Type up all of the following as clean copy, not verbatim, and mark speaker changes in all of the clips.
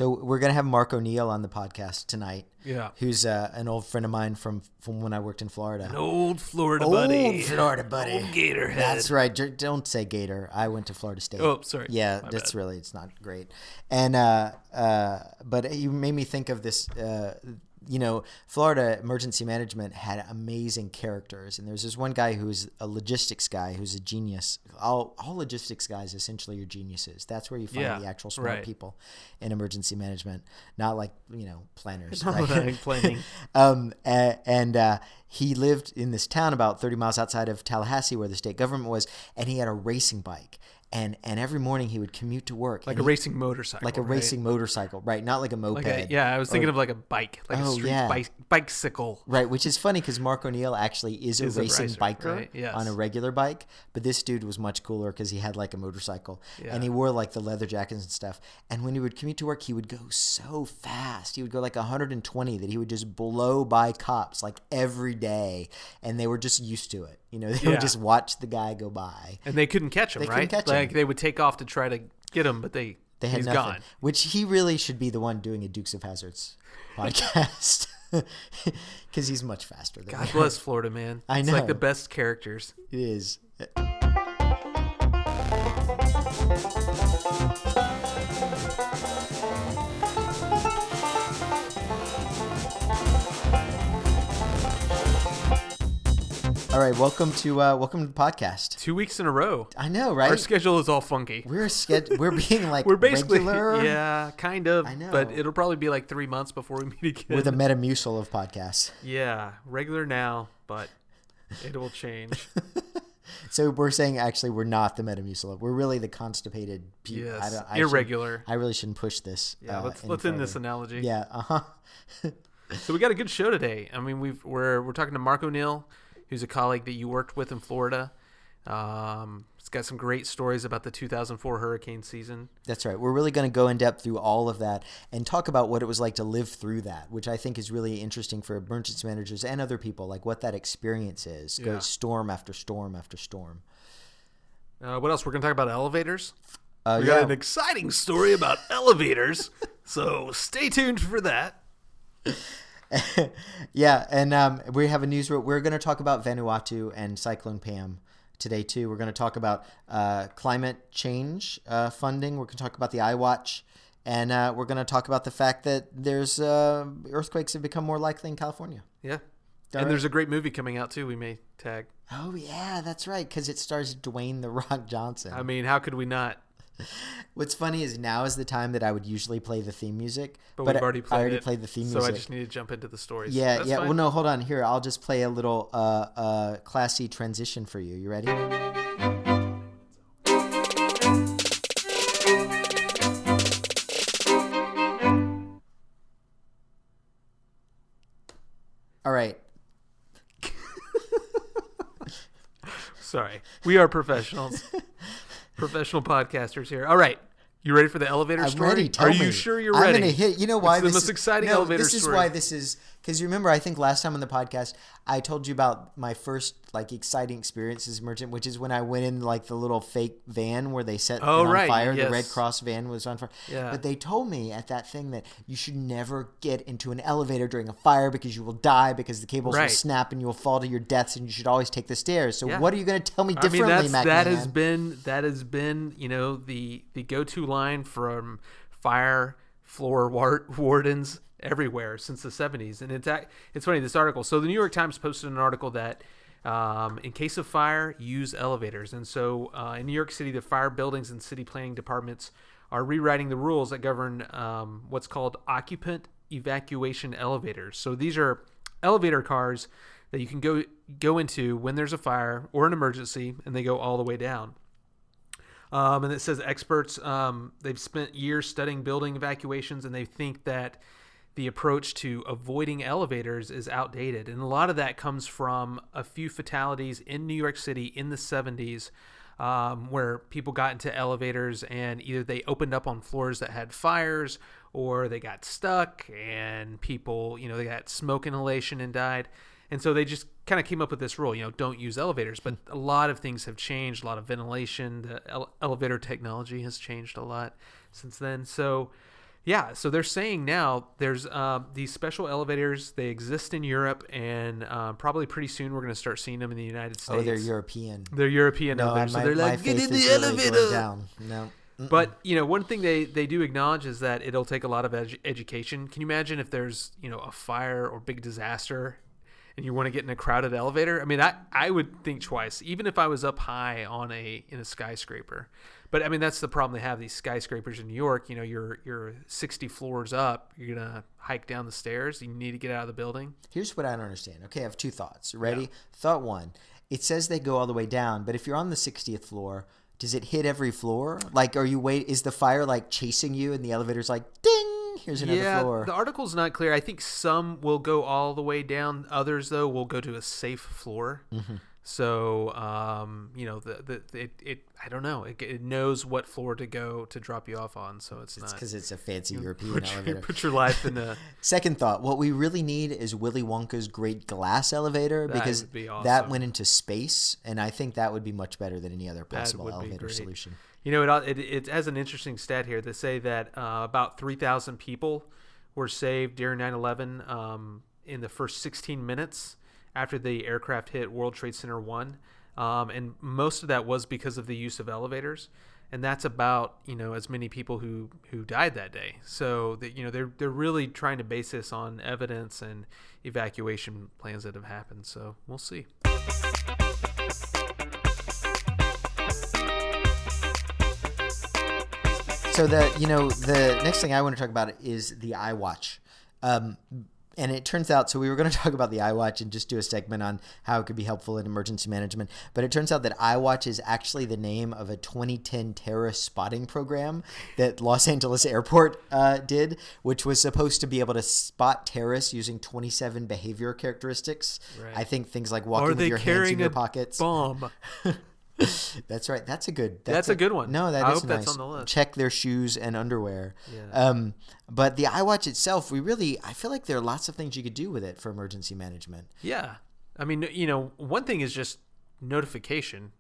Speaker 1: So we're going to have Mark O'Neill on the podcast tonight.
Speaker 2: Yeah.
Speaker 1: Who's an old friend of mine from when I worked in Florida.
Speaker 2: An old Florida buddy.
Speaker 1: Old Florida buddy.
Speaker 2: Old Gatorhead.
Speaker 1: That's right. Don't say Gator. I went to Florida State.
Speaker 2: Oh, sorry.
Speaker 1: Yeah, it's not great. And but you made me think of this. Florida emergency management had amazing characters, and there's this one guy who's a logistics guy who's a genius. All logistics guys essentially are geniuses. That's where you find the actual smart people in emergency management, not like planners. Right?
Speaker 2: Planning.
Speaker 1: He lived in this town about 30 miles outside of Tallahassee, where the state government was, and he had a racing bike. And every morning he would commute to work.
Speaker 2: Like a racing motorcycle.
Speaker 1: Like a racing motorcycle, right? Not like a moped.
Speaker 2: I was thinking of like a bike, like a street bicycle.
Speaker 1: Right, which is funny because Mark O'Neill actually is a racing biker
Speaker 2: right? Yes.
Speaker 1: on a regular bike. But this dude was much cooler because he had like a motorcycle. Yeah. And he wore like the leather jackets and stuff. And when he would commute to work, he would go so fast. He would go like 120 that he would just blow by cops like every day. And they were just used to it. They would just watch the guy go by.
Speaker 2: And they couldn't catch him, right? Like they would take off to try to get him, but he's
Speaker 1: nothing.
Speaker 2: Gone.
Speaker 1: Which he really should be the one doing a Dukes of Hazzards podcast. Because he's much faster than
Speaker 2: God bless Florida, man.
Speaker 1: I know.
Speaker 2: It's like the best characters.
Speaker 1: It is. All right, welcome to the podcast.
Speaker 2: 2 weeks in a row.
Speaker 1: I know, right?
Speaker 2: Our schedule is all funky.
Speaker 1: We're being like
Speaker 2: we're basically
Speaker 1: regular.
Speaker 2: Yeah, kind of.
Speaker 1: I know,
Speaker 2: but it'll probably be like 3 months before we meet again.
Speaker 1: We're the Metamucil of podcasts.
Speaker 2: Yeah, regular now, but it will change.
Speaker 1: So we're saying actually we're not the Metamucil. We're really the constipated people.
Speaker 2: Yes, irregular.
Speaker 1: I really shouldn't push this.
Speaker 2: Yeah, let's end this analogy.
Speaker 1: Yeah.
Speaker 2: So we got a good show today. I mean, we're talking to Mark O'Neill, who's a colleague that you worked with in Florida. He's got some great stories about the 2004 hurricane season.
Speaker 1: That's right. We're really going to go in depth through all of that and talk about what it was like to live through that, which I think is really interesting for emergency managers and other people, like what that experience is. Go storm after storm after storm.
Speaker 2: What else? We're going to talk about elevators.
Speaker 1: We
Speaker 2: got an exciting story about elevators, so stay tuned for that.
Speaker 1: Yeah, and we have a news. We're going to talk about Vanuatu and Cyclone Pam today too. We're going to talk about climate change funding. We're going to talk about the iWatch, and we're going to talk about the fact that there's earthquakes have become more likely in California.
Speaker 2: Yeah, there's a great movie coming out too. We may tag.
Speaker 1: Oh yeah, that's right, because it stars Dwayne "The Rock" Johnson.
Speaker 2: I mean, how could we not?
Speaker 1: What's funny is now is the time that I would usually play the theme music,
Speaker 2: but we've already played
Speaker 1: I already played the theme music.
Speaker 2: So I just need to jump into the stories.
Speaker 1: Yeah,
Speaker 2: That's
Speaker 1: yeah.
Speaker 2: fine.
Speaker 1: Well, no, hold on. Here, I'll just play a little classy transition for you. You ready? All right.
Speaker 2: Sorry. We are professionals. Professional podcasters here. All right. You ready for the elevator story?
Speaker 1: I'm ready.
Speaker 2: Are you sure you're ready?
Speaker 1: I'm going to hit. You know why?
Speaker 2: It's the most exciting elevator story.
Speaker 1: This is why this is, because you remember, I think last time on the podcast, I told you about my first exciting experience as a merchant, which is when I went in the little fake van where they set it on fire.
Speaker 2: Yes.
Speaker 1: The Red Cross van was on fire.
Speaker 2: Yeah.
Speaker 1: But they told me at that thing that you should never get into an elevator during a fire because you will die, because the cables will snap and you will fall to your deaths, and you should always take the stairs. So what are you going to tell me differently, Mac?
Speaker 2: That has been the go-to line from fire floor wardens everywhere since the 70s. And it's funny, this article. So the New York Times posted an article that in case of fire, use elevators. And so in New York City, the fire buildings and city planning departments are rewriting the rules that govern what's called occupant evacuation elevators. So these are elevator cars that you can go into when there's a fire or an emergency, and they go all the way down. And it says experts, they've spent years studying building evacuations, and they think that the approach to avoiding elevators is outdated. And a lot of that comes from a few fatalities in New York City in the 70s, where people got into elevators and either they opened up on floors that had fires, or they got stuck and people, they got smoke inhalation and died. And so they just kind of came up with this rule, don't use elevators. But a lot of things have changed, a lot of ventilation. The elevator technology has changed a lot since then. So Yeah, so they're saying now there's these special elevators. They exist in Europe, and probably pretty soon we're going to start seeing them in the United States.
Speaker 1: Oh, they're European.
Speaker 2: They're European
Speaker 1: No,
Speaker 2: elevators. So
Speaker 1: my
Speaker 2: they're like,
Speaker 1: faith
Speaker 2: get in
Speaker 1: is
Speaker 2: the
Speaker 1: really
Speaker 2: elevator.
Speaker 1: going down. No.
Speaker 2: But, one thing they do acknowledge is that it'll take a lot of education. Can you imagine if there's, a fire or big disaster and you want to get in a crowded elevator? I mean, I would think twice, even if I was up high in a skyscraper. But, I mean, that's the problem they have, these skyscrapers in New York. You're 60 floors up. You're going to hike down the stairs. You need to get out of the building.
Speaker 1: Here's what I don't understand. Okay, I have two thoughts. Ready?
Speaker 2: Yeah.
Speaker 1: Thought one. It says they go all the way down, but if you're on the 60th floor, does it hit every floor? Like, is the fire like chasing you and the elevator's like, ding, here's another floor?
Speaker 2: The article's not clear. I think some will go all the way down. Others, though, will go to a safe floor. Mm-hmm. So, I don't know. It knows what floor to go to drop you off on. So it's not
Speaker 1: because it's a fancy European elevator.
Speaker 2: Put your life in a.
Speaker 1: Second thought: what we really need is Willy Wonka's Great Glass Elevator, because
Speaker 2: would be awesome.
Speaker 1: That went into space, and I think that would be much better than any other possible elevator solution.
Speaker 2: It has an interesting stat here. They say that about 3,000 people were saved during 9/11 in the first 16 minutes after the aircraft hit World Trade Center 1. And most of that was because of the use of elevators. And that's about, as many people who died that day. So that, they're really trying to base this on evidence and evacuation plans that have happened. So we'll see.
Speaker 1: So the next thing I want to talk about is the iWatch. And it turns out, so we were going to talk about the iWatch and just do a segment on how it could be helpful in emergency management. But it turns out that iWatch is actually the name of a 2010 terrorist spotting program that Los Angeles Airport did, which was supposed to be able to spot terrorists using 27 behavior characteristics. Right. I think things like walking with your hands in your pockets.
Speaker 2: Bomb.
Speaker 1: That's right. That's a good
Speaker 2: one.
Speaker 1: No,
Speaker 2: I
Speaker 1: is
Speaker 2: hope
Speaker 1: nice.
Speaker 2: That's on the list.
Speaker 1: Check their shoes and underwear.
Speaker 2: Yeah.
Speaker 1: But the iWatch itself, I feel like there are lots of things you could do with it for emergency management.
Speaker 2: Yeah. I mean, one thing is just notification,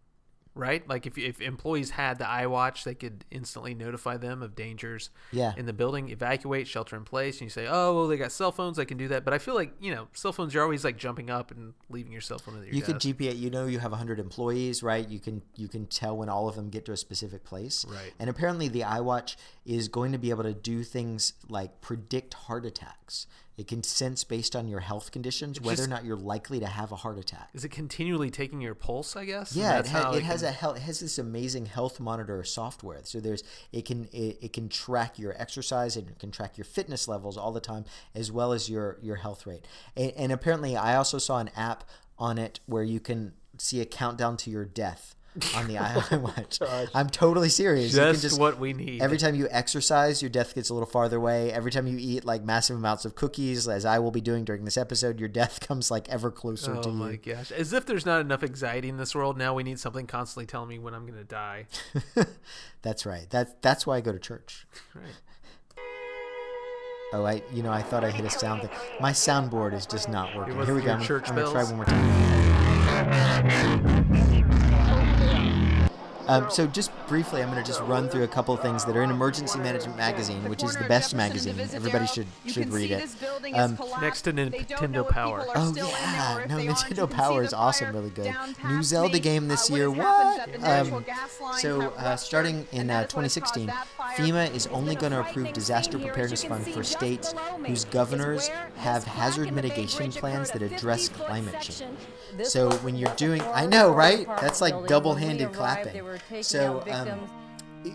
Speaker 2: right? Like if employees had the iWatch, they could instantly notify them of dangers in the building, evacuate, shelter in place. And you say, oh, well, they got cell phones, they can do that. But I feel like, cell phones, you're always like jumping up and leaving your cell phone at your desk.
Speaker 1: You could GPS, you have 100 employees, right? You can tell when all of them get to a specific place.
Speaker 2: Right.
Speaker 1: And apparently the iWatch is going to be able to do things like predict heart attacks. It can sense based on your health conditions whether or not you're likely to have a heart attack.
Speaker 2: Is it continually taking your pulse, I guess?
Speaker 1: Yeah, it has this amazing health monitor software. So it can track your exercise and it can track your fitness levels all the time, as well as your health rate. And apparently I also saw an app on it where you can see a countdown to your death on the iWatch. I'm totally serious.
Speaker 2: Just what we need.
Speaker 1: Every time you exercise, your death gets a little farther away. Every time you eat like massive amounts of cookies, as I will be doing during this episode, your death comes like ever closer to you.
Speaker 2: Oh my gosh. As if there's not enough anxiety in this world. Now we need something constantly telling me when I'm going to die.
Speaker 1: That's right. That's why I go to church.
Speaker 2: Right.
Speaker 1: Oh, I thought I hit a sound thing. My soundboard is just not working. Here we go. I'm going to try one more time. So just briefly, I'm going to just run through a couple of things that are in Emergency Management Magazine, which is the best magazine. Everybody should read it.
Speaker 2: Next to Nintendo Power.
Speaker 1: Oh, yeah. No, Nintendo Power is awesome, really good. New Zelda game this year. What? Starting in 2016, FEMA is only going to approve disaster preparedness fund for states whose governors have hazard mitigation plans that address climate change. So when you're doing, I know, right? That's like double-handed clapping. So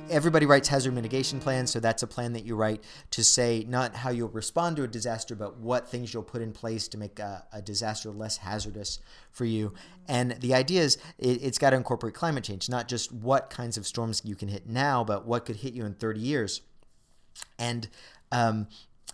Speaker 1: everybody writes hazard mitigation plans. So that's a plan that you write to say not how you'll respond to a disaster, but what things you'll put in place to make a disaster less hazardous for you. And the idea is it's got to incorporate climate change, not just what kinds of storms you can hit now, but what could hit you in 30 years. And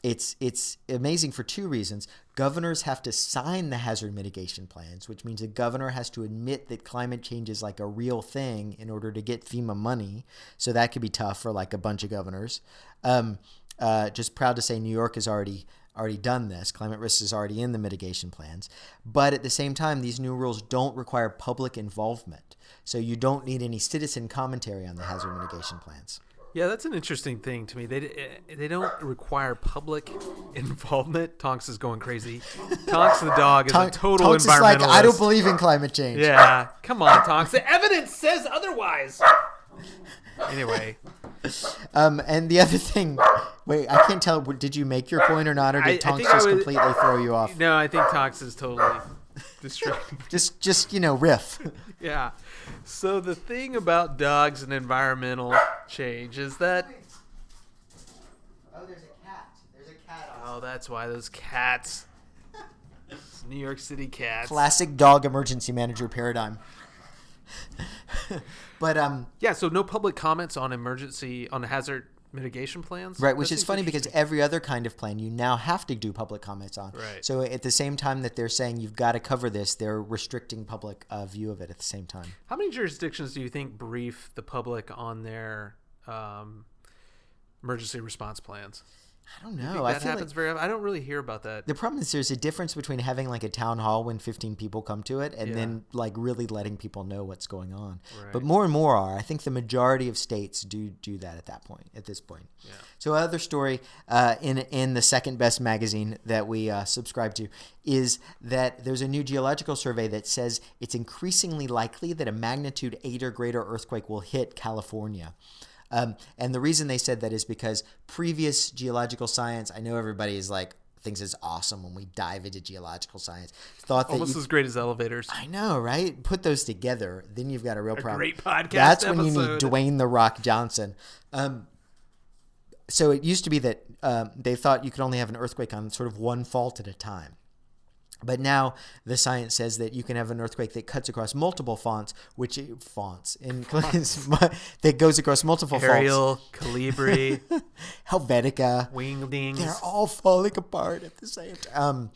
Speaker 1: it's amazing for two reasons. Governors have to sign the hazard mitigation plans, which means a governor has to admit that climate change is like a real thing in order to get FEMA money. So that could be tough for like a bunch of governors. Just proud to say New York has already done this. Climate risk is already in the mitigation plans. But at the same time, these new rules don't require public involvement. So you don't need any citizen commentary on the hazard mitigation plans.
Speaker 2: Yeah, that's an interesting thing to me. They don't require public involvement. Tonks is going crazy. Tonks the dog is a total
Speaker 1: Tonks
Speaker 2: environmentalist.
Speaker 1: is like, I don't believe in climate change.
Speaker 2: Yeah, come on, Tonks. The evidence says otherwise. Anyway.
Speaker 1: And the other thing, wait, I can't tell. Did you make your point or not, or did Tonks just completely throw you off?
Speaker 2: No, I think Tonks is totally distracted.
Speaker 1: just riff.
Speaker 2: Yeah. So the thing about dogs and environmental change is that.
Speaker 1: Oh, there's a cat. There's a cat.
Speaker 2: Oh, that's why those cats. New York City cats.
Speaker 1: Classic dog emergency manager paradigm. But
Speaker 2: yeah, so no public comments on hazard mitigation plans.
Speaker 1: Right, which is funny because every other kind of plan you now have to do public comments on.
Speaker 2: Right.
Speaker 1: So at the same time that they're saying you've got to cover this, they're restricting public view of it at the same time.
Speaker 2: How many jurisdictions do you think brief the public on their emergency response plans?
Speaker 1: I don't know.
Speaker 2: You think that happens very often? I don't really hear about that.
Speaker 1: The problem is there's a difference between having like a town hall when 15 people come to it and then like really letting people know what's going on.
Speaker 2: Right.
Speaker 1: But more and more are. I think the majority of states do that at this point.
Speaker 2: Yeah.
Speaker 1: So another story in the second best magazine that we subscribe to is that there's a new geological survey that says it's increasingly likely that a magnitude 8 or greater earthquake will hit California. And the reason they said that is because previous geological science, I know everybody is like, thinks it's awesome when we dive into geological science. Thought that
Speaker 2: almost as great as elevators.
Speaker 1: I know, right? Put those together, then you've got a real problem.
Speaker 2: Great podcast.
Speaker 1: That's
Speaker 2: episode.
Speaker 1: when you need Dwayne the Rock Johnson. So it used to be that they thought you could only have an earthquake on sort of one fault at a time. But now the science says that you can have an earthquake that cuts across multiple that goes across multiple
Speaker 2: Ariel,
Speaker 1: faults.
Speaker 2: Calibri,
Speaker 1: Helvetica.
Speaker 2: Wingdings.
Speaker 1: They're all falling apart at the same time.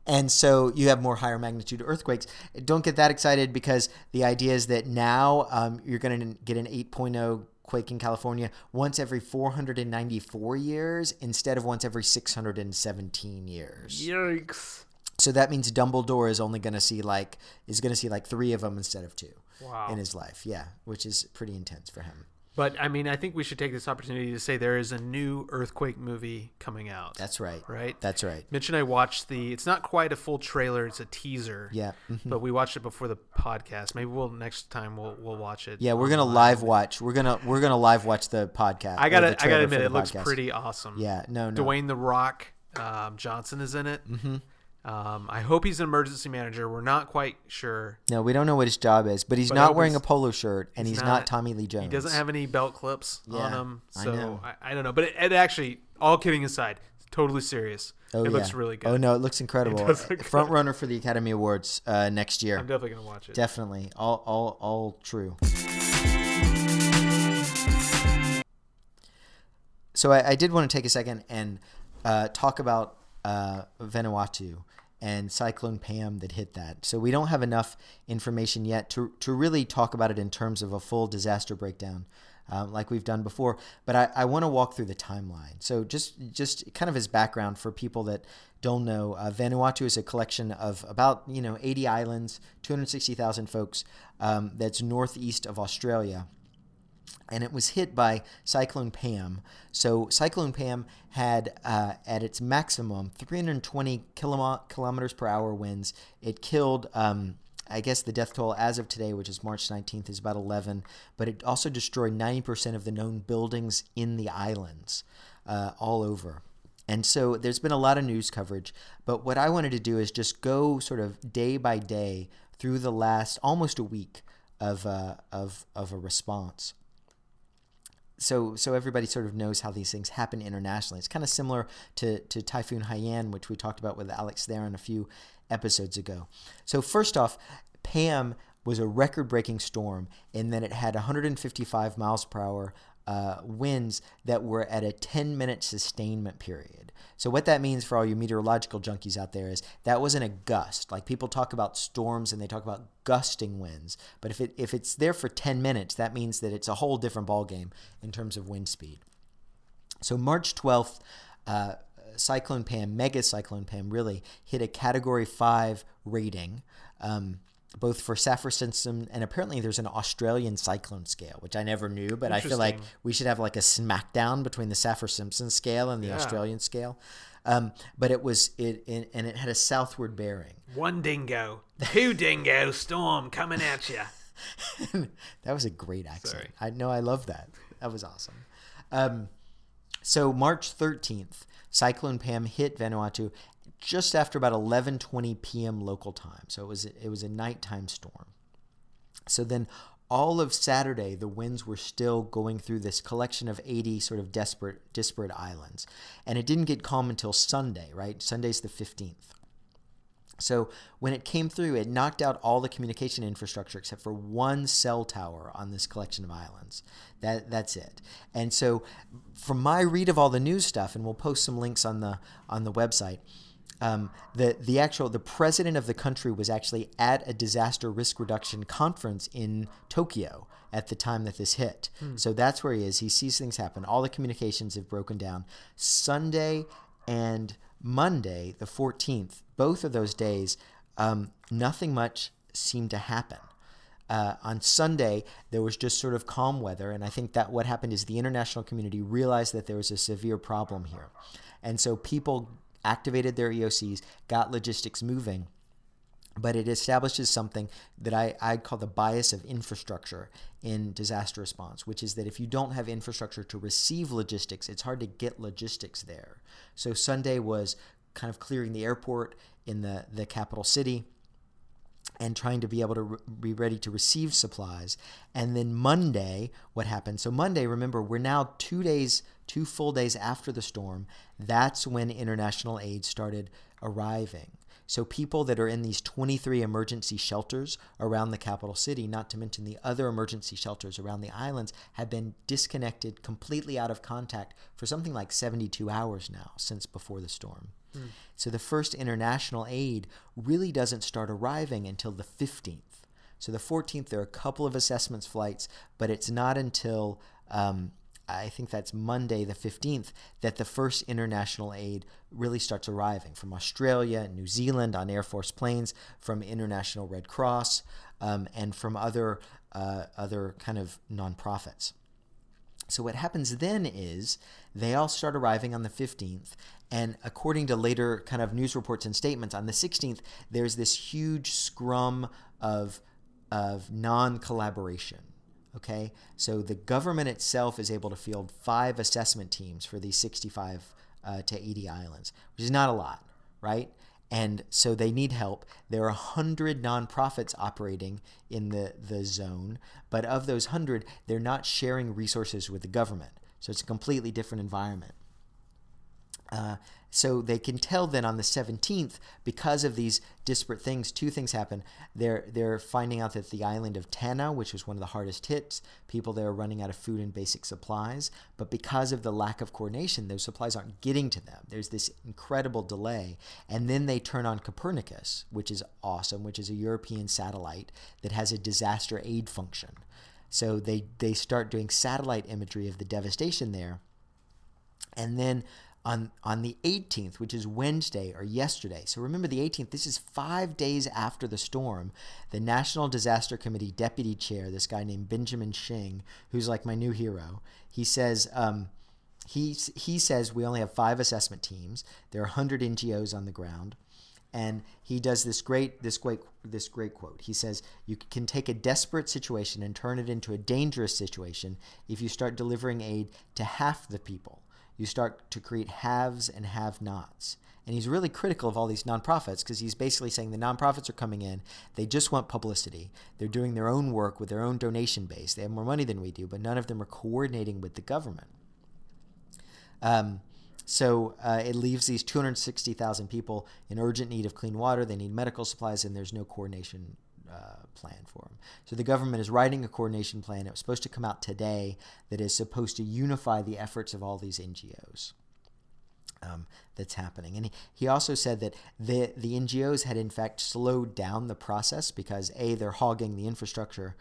Speaker 1: And so you have more higher magnitude earthquakes. Don't get that excited because the idea is that now you're going to get an 8.0 quake in California once every 494 years instead of once every 617 years.
Speaker 2: Yikes.
Speaker 1: So that means Dumbledore is only going to see like 3 of them instead of 2 in his life. Yeah, which is pretty intense for him.
Speaker 2: But I mean, I think we should take this opportunity to say there is a new earthquake movie coming out.
Speaker 1: That's right.
Speaker 2: Right?
Speaker 1: That's right.
Speaker 2: Mitch and I watched it's not quite a full trailer, it's a teaser.
Speaker 1: Yeah. Mm-hmm.
Speaker 2: But we watched it before the podcast. Maybe next time we'll watch it.
Speaker 1: Yeah, we're going to live watch. We're going to live watch the podcast.
Speaker 2: I got to admit it looks pretty awesome.
Speaker 1: Yeah, no.
Speaker 2: Dwayne the Rock Johnson is in it.
Speaker 1: Mm-hmm.
Speaker 2: I hope he's an emergency manager. We're not quite sure.
Speaker 1: No, we don't know what his job is, but he's not wearing a polo shirt, and he's not Tommy Lee Jones.
Speaker 2: He doesn't have any belt clips on him, so
Speaker 1: I
Speaker 2: don't know. But it actually, all kidding aside, it's totally serious. It looks really good.
Speaker 1: Oh, no, it looks incredible. Front runner for the Academy Awards next year.
Speaker 2: I'm definitely going to watch it.
Speaker 1: Definitely. All true. So I did want to take a second and talk about Vanuatu and Cyclone Pam that hit that. So we don't have enough information yet to really talk about it in terms of a full disaster breakdown like we've done before. But I want to walk through the timeline. So just kind of as background for people that don't know, Vanuatu is a collection of about 80 islands, 260,000 folks that's northeast of Australia. And it was hit by Cyclone Pam. So Cyclone Pam had, at its maximum, 320 kilometers per hour winds. It killed, I guess the death toll as of today, which is March 19th, is about 11. But it also destroyed 90% of the known buildings in the islands all over. And so there's been a lot of news coverage. But what I wanted to do is just go sort of day by day through the last almost a week of a response. So everybody sort of knows how these things happen internationally. It's kind of similar to Typhoon Haiyan, which we talked about with Alex Theron a few episodes ago. So first off, Pam was a record-breaking storm in that it had 155 miles per hour winds that were at a 10-minute sustainment period. So what that means for all you meteorological junkies out there is that wasn't a gust. Like people talk about storms and they talk about gusting winds, but if it's there for 10 minutes, that means that it's a whole different ballgame in terms of wind speed. So March 12th, Cyclone Pam, megacyclone Pam, really hit a Category 5 rating. both for Saffir-Simpson, and apparently there's an Australian cyclone scale, which I never knew, but I feel like we should have like a smackdown between the Saffir-Simpson scale and the Australian scale. But and it had a southward bearing.
Speaker 2: 1 dingo, 2 dingo storm coming at you.
Speaker 1: That was a great accent.
Speaker 2: Sorry.
Speaker 1: I love that. That was awesome. So March 13th, Cyclone Pam hit Vanuatu just after about 11:20 p.m. local time. So it was a nighttime storm. So then all of Saturday, the winds were still going through this collection of 80 sort of disparate islands. And it didn't get calm until Sunday, right? Sunday's the 15th. So when it came through, it knocked out all the communication infrastructure except for one cell tower on this collection of islands. That's it. And so from my read of all the news stuff, and we'll post some links on the website, the president of the country was actually at a disaster risk reduction conference in Tokyo at the time that this hit. So that's where he is. He sees things happen. All the communications have broken down. Sunday and Monday, the 14th, both of those days, nothing much seemed to happen. On Sunday, there was just sort of calm weather, and I think that what happened is the international community realized that there was a severe problem here. And so people activated their EOCs, got logistics moving, but it establishes something that I call the bias of infrastructure in disaster response, which is that if you don't have infrastructure to receive logistics, it's hard to get logistics there. So Sunday was kind of clearing the airport in the capital city and trying to be able to be ready to receive supplies. And then Monday, what happened? So Monday, remember, we're now 2 full days after the storm. That's when international aid started arriving. So people that are in these 23 emergency shelters around the capital city, not to mention the other emergency shelters around the islands, have been disconnected, completely out of contact for something like 72 hours now since before the storm. So the first international aid really doesn't start arriving until the 15th. So the 14th, there are a couple of assessments flights, but it's not until I think that's Monday the 15th that the first international aid really starts arriving from Australia, New Zealand on Air Force planes, from International Red Cross, and from other kind of nonprofits. So what happens then is they all start arriving on the 15th, and according to later kind of news reports and statements, on the 16th, there's this huge scrum of non-collaboration. Okay, so the government itself is able to field 5 assessment teams for these 65 to 80 islands, which is not a lot, right? And so they need help. There are 100 nonprofits operating in the zone, but of those 100, they're not sharing resources with the government. So it's a completely different environment. So they can tell then on the 17th, because of these disparate things, 2 things happen. They're finding out that the island of Tanna, which was one of the hardest hits, people there are running out of food and basic supplies. But because of the lack of coordination, those supplies aren't getting to them. There's this incredible delay. And then they turn on Copernicus, which is awesome, which is a European satellite that has a disaster aid function. So they start doing satellite imagery of the devastation there. And then on the 18th, which is Wednesday or yesterday. So remember the 18th, this is 5 days after the storm. The National Disaster Committee deputy chair, this guy named Benjamin Shing, who's like my new hero, he says he says we only have 5 assessment teams. There are 100 NGOs on the ground. And he does this great quote. He says, you can take a desperate situation and turn it into a dangerous situation if you start delivering aid to half the people. You start to create haves and have-nots. And he's really critical of all these nonprofits because he's basically saying the nonprofits are coming in. They just want publicity. They're doing their own work with their own donation base. They have more money than we do, but none of them are coordinating with the government. So it leaves these 260,000 people in urgent need of clean water. They need medical supplies, and there's no coordination plan for them. So the government is writing a coordination plan. It was supposed to come out today that is supposed to unify the efforts of all these NGOs. That's happening. And he also said that the NGOs had in fact slowed down the process because A, they're hogging the infrastructure,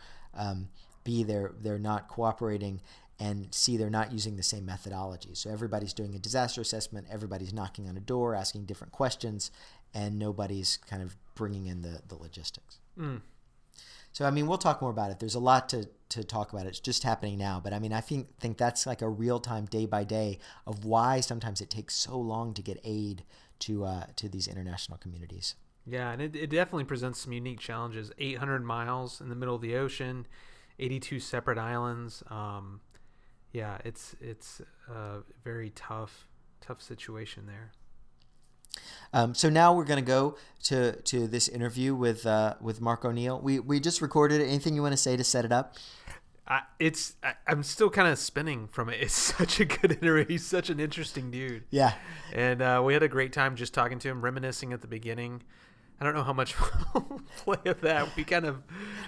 Speaker 1: B, they're not cooperating, and C, they're not using the same methodology. So everybody's doing a disaster assessment, everybody's knocking on a door, asking different questions, and nobody's kind of bringing in the logistics. So, I mean, we'll talk more about it. There's a lot to talk about. It's just happening now. But, I mean, I think that's like a real-time, day-by-day of why sometimes it takes so long to get aid to these international communities.
Speaker 2: Yeah, and it definitely presents some unique challenges. 800 miles in the middle of the ocean, 82 separate islands. Yeah, it's a very tough situation there.
Speaker 1: So now we're going to go to this interview with Mark O'Neill. We just recorded it. Anything you want to say to set it up?
Speaker 2: I'm still kind of spinning from it. It's such a good interview. He's such an interesting dude.
Speaker 1: Yeah.
Speaker 2: And we had a great time just talking to him, reminiscing at the beginning. I don't know how much we'll play of that. We kind of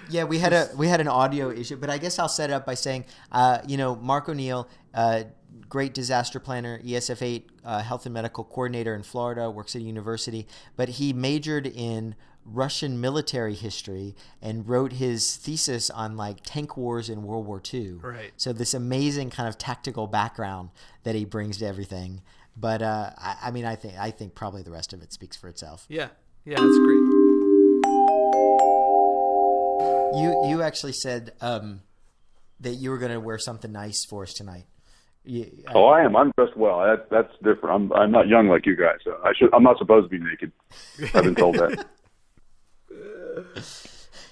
Speaker 1: we had an audio issue, but I guess I'll set it up by saying, Mark O'Neill, great disaster planner, ESF8 health and medical coordinator in Florida, works at a university, but he majored in Russian military history and wrote his thesis on like tank wars in World War II.
Speaker 2: Right.
Speaker 1: So this amazing kind of tactical background that he brings to everything. But I think probably the rest of it speaks for itself.
Speaker 2: Yeah, that's great.
Speaker 1: You actually said that you were going to wear something nice for us tonight.
Speaker 3: I am. I'm dressed well. That's different. I'm not young like you guys. So I'm not supposed to be naked. I've been told that.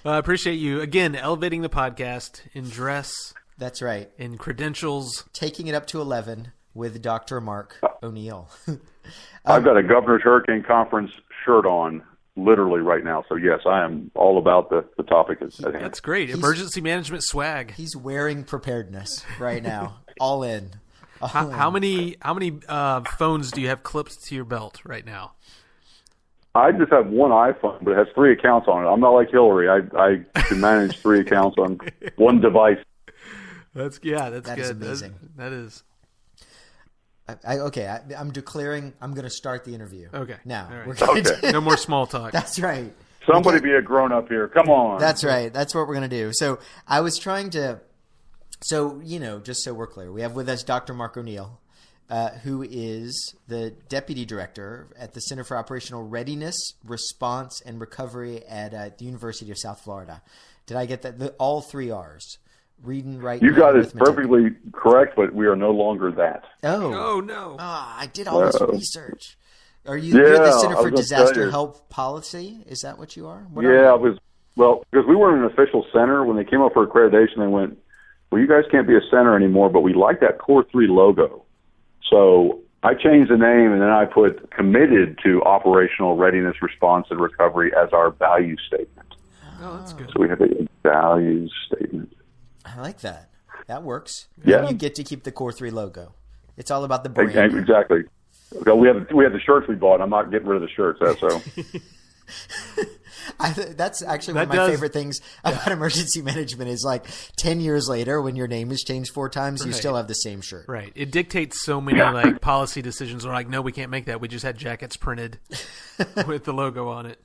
Speaker 2: I appreciate you again elevating the podcast in dress.
Speaker 1: That's right.
Speaker 2: In credentials,
Speaker 1: taking it up to 11 with Dr. Mark O'Neill.
Speaker 3: I've got a Governor's Hurricane Conference shirt on, literally right now. So yes, I am all about the topic at hand.
Speaker 2: That's great. Emergency management swag.
Speaker 1: He's wearing preparedness right now. All in.
Speaker 2: How many phones do you have clipped to your belt right now?
Speaker 3: I just have one iPhone, but it has 3 accounts on it. I'm not like Hillary. I can manage 3 accounts on one device.
Speaker 2: That's good.
Speaker 1: Is amazing.
Speaker 2: That is.
Speaker 1: I'm declaring I'm going to start the interview.
Speaker 2: Okay.
Speaker 1: Now.
Speaker 2: Right.
Speaker 1: We're going to
Speaker 2: no more small talk.
Speaker 1: That's right.
Speaker 3: Somebody be a grown-up here. Come on.
Speaker 1: That's right. That's what we're going to do. So I was trying to – so, just so we're clear, we have with us Dr. Mark O'Neill, who is the Deputy Director at the Center for Operational Readiness, Response, and Recovery at the University of South Florida. Did I get that? All 3 R's. Reading, writing,
Speaker 3: you got it perfectly correct, but we are no longer that.
Speaker 1: Oh
Speaker 2: no!
Speaker 1: I did all this research. Are you? You're the Center for Disaster Help Policy. Is that what you are?
Speaker 3: Because we weren't an official center. When they came up for accreditation, they went, "Well, you guys can't be a center anymore, but we like that Core 3 logo." So I changed the name, and then I put "committed to operational readiness, response, and recovery" as our value statement.
Speaker 2: Oh, that's good.
Speaker 3: So we have a values statement.
Speaker 1: I like that. That works.
Speaker 3: Yeah.
Speaker 1: And you get to keep the Core 3 logo. It's all about the brand.
Speaker 3: Exactly. We have the shirts we bought. I'm not getting rid of the shirts. So.
Speaker 1: That's actually one of my favorite things about emergency management is like 10 years later when your name is changed 4 times, you still have the same shirt.
Speaker 2: Right. It dictates so many policy decisions. We're like, no, we can't make that. We just had jackets printed with the logo on it.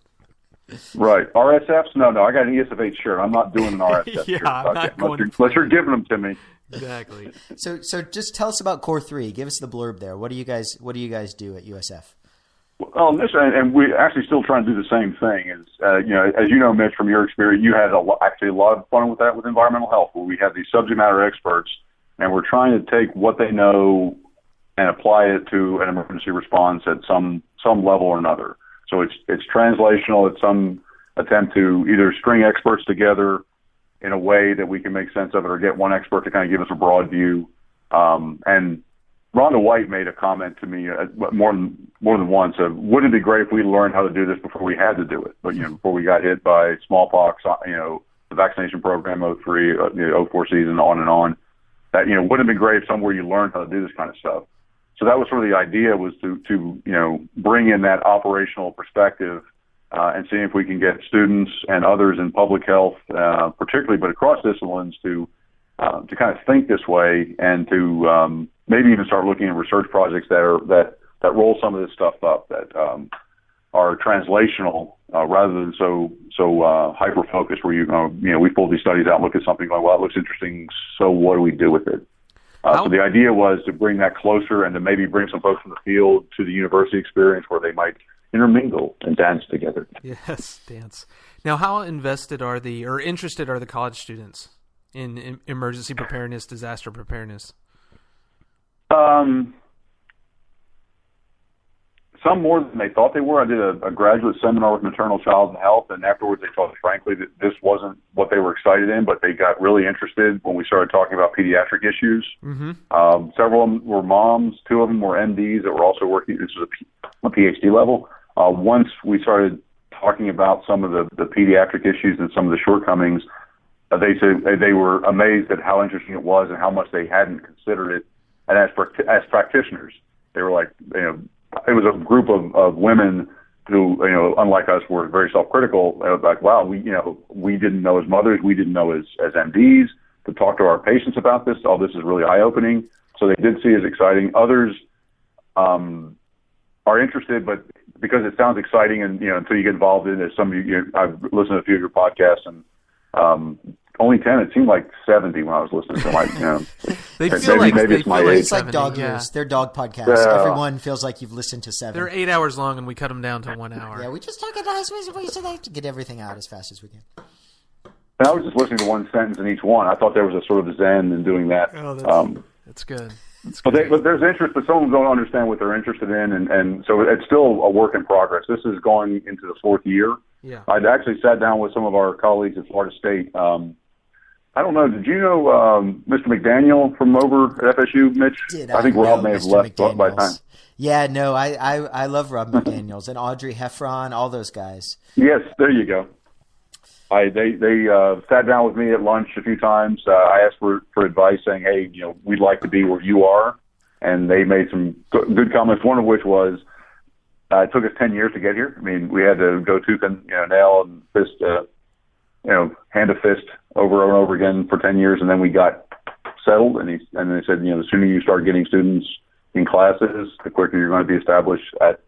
Speaker 3: Right. RSFs? No. I got an ESF8 shirt. I'm not doing an RSF shirt.
Speaker 2: I'm not going
Speaker 3: unless you're giving them to me.
Speaker 2: Exactly.
Speaker 1: So just tell us about Core 3. Give us the blurb there. What do you guys do at USF?
Speaker 3: Well, and we actually still trying to do the same thing. As you know, Mitch, from your experience, you had a lot of fun with that with environmental health, where we have these subject matter experts, and we're trying to take what they know and apply it to an emergency response at some level or another. So it's translational. It's some attempt to either string experts together in a way that we can make sense of it, or get one expert to kind of give us a broad view. And Rhonda White made a comment to me more than once of, wouldn't it be great if we learned how to do this before we had to do it? But before we got hit by smallpox, the vaccination program 03, 04 season, on and on. That wouldn't it be great if somewhere you learned how to do this kind of stuff? So that was sort of the idea, was to bring in that operational perspective and see if we can get students and others in public health, particularly, but across disciplines, to kind of think this way, and to maybe even start looking at research projects that roll some of this stuff up, that are translational rather than so hyper focused. Where we pull these studies out and look at something like, well, it looks interesting, so what do we do with it? So the idea was to bring that closer, and to maybe bring some folks from the field to the university experience, where they might intermingle and dance together.
Speaker 2: Yes, dance. Now, how interested are the college students in emergency preparedness, disaster preparedness?
Speaker 3: Some more than they thought they were. I did a graduate seminar with maternal child health, and afterwards they told us frankly that this wasn't what they were excited in, but they got really interested when we started talking about pediatric issues.
Speaker 2: Mm-hmm.
Speaker 3: Several of them were moms. 2 of them were MDs that were also working. This was a PhD level. Once we started talking about some of the pediatric issues and some of the shortcomings, they said they were amazed at how interesting it was and how much they hadn't considered it. And as practitioners, they were like, it was a group of women who, unlike us, were very self-critical. They were like, wow, we didn't know as mothers, we didn't know as MDs to talk to our patients about this. All this is really eye-opening. So they did see it as exciting. Others are interested, but because it sounds exciting, and until you get involved in it, I've listened to a few of your podcasts, and only 10. It seemed like 70 when I was listening to them.
Speaker 2: They feel like
Speaker 3: it's my age.
Speaker 1: It's like dog years. They're dog podcasts. Everyone feels like you've listened to 7.
Speaker 2: They're 8 hours long, and we cut them down to 1 hour.
Speaker 1: Yeah, we just talk about so they have to get everything out as fast as we can.
Speaker 3: And I was just listening to one sentence in each one. I thought there was a sort of zen in doing that.
Speaker 2: Oh, that's good.
Speaker 3: But there's interest, but some of them don't understand what they're interested in, and so it's still a work in progress. This is going into the 4th year.
Speaker 2: Yeah.
Speaker 3: I'd actually sat down with some of our colleagues at Florida State. I don't know. Did you know Mr. McDaniel from over at FSU, Mitch? I think Rob may have left by time.
Speaker 1: Yeah, no, I love Rob McDaniels and Audrey Heffron, all those guys.
Speaker 3: Yes, there you go. They sat down with me at lunch a few times. I asked for advice, saying, "Hey, we'd like to be where you are," and they made some good comments. One of which was, "It took us 10 years to get here. I mean, we had to go tooth and nail and fist, hand to fist over and over again for 10 years, and then we got settled." And they said, the sooner you start getting students in classes, the quicker you're going to be established at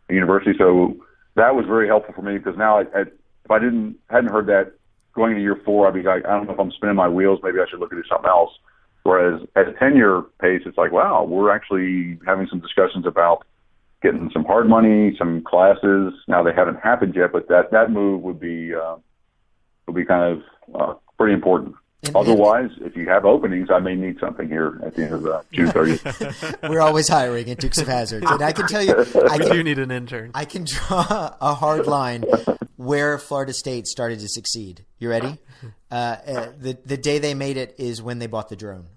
Speaker 3: the university. So that was very helpful for me, because now if I hadn't heard that going into year 4, I'd be like, I don't know if I'm spinning my wheels. Maybe I should look into something else. Whereas at a 10-year pace, it's like, wow, we're actually having some discussions about getting some hard money, some classes. Now they haven't happened yet, but that move would be kind of pretty important. Otherwise, if you have openings, I may need something here at the end of June 30th.
Speaker 1: We're always hiring at Dukes of Hazzard. And I can tell you,
Speaker 2: I do need an intern.
Speaker 1: I can draw a hard line where Florida State started to succeed. You ready? The day they made it is when they bought the drone.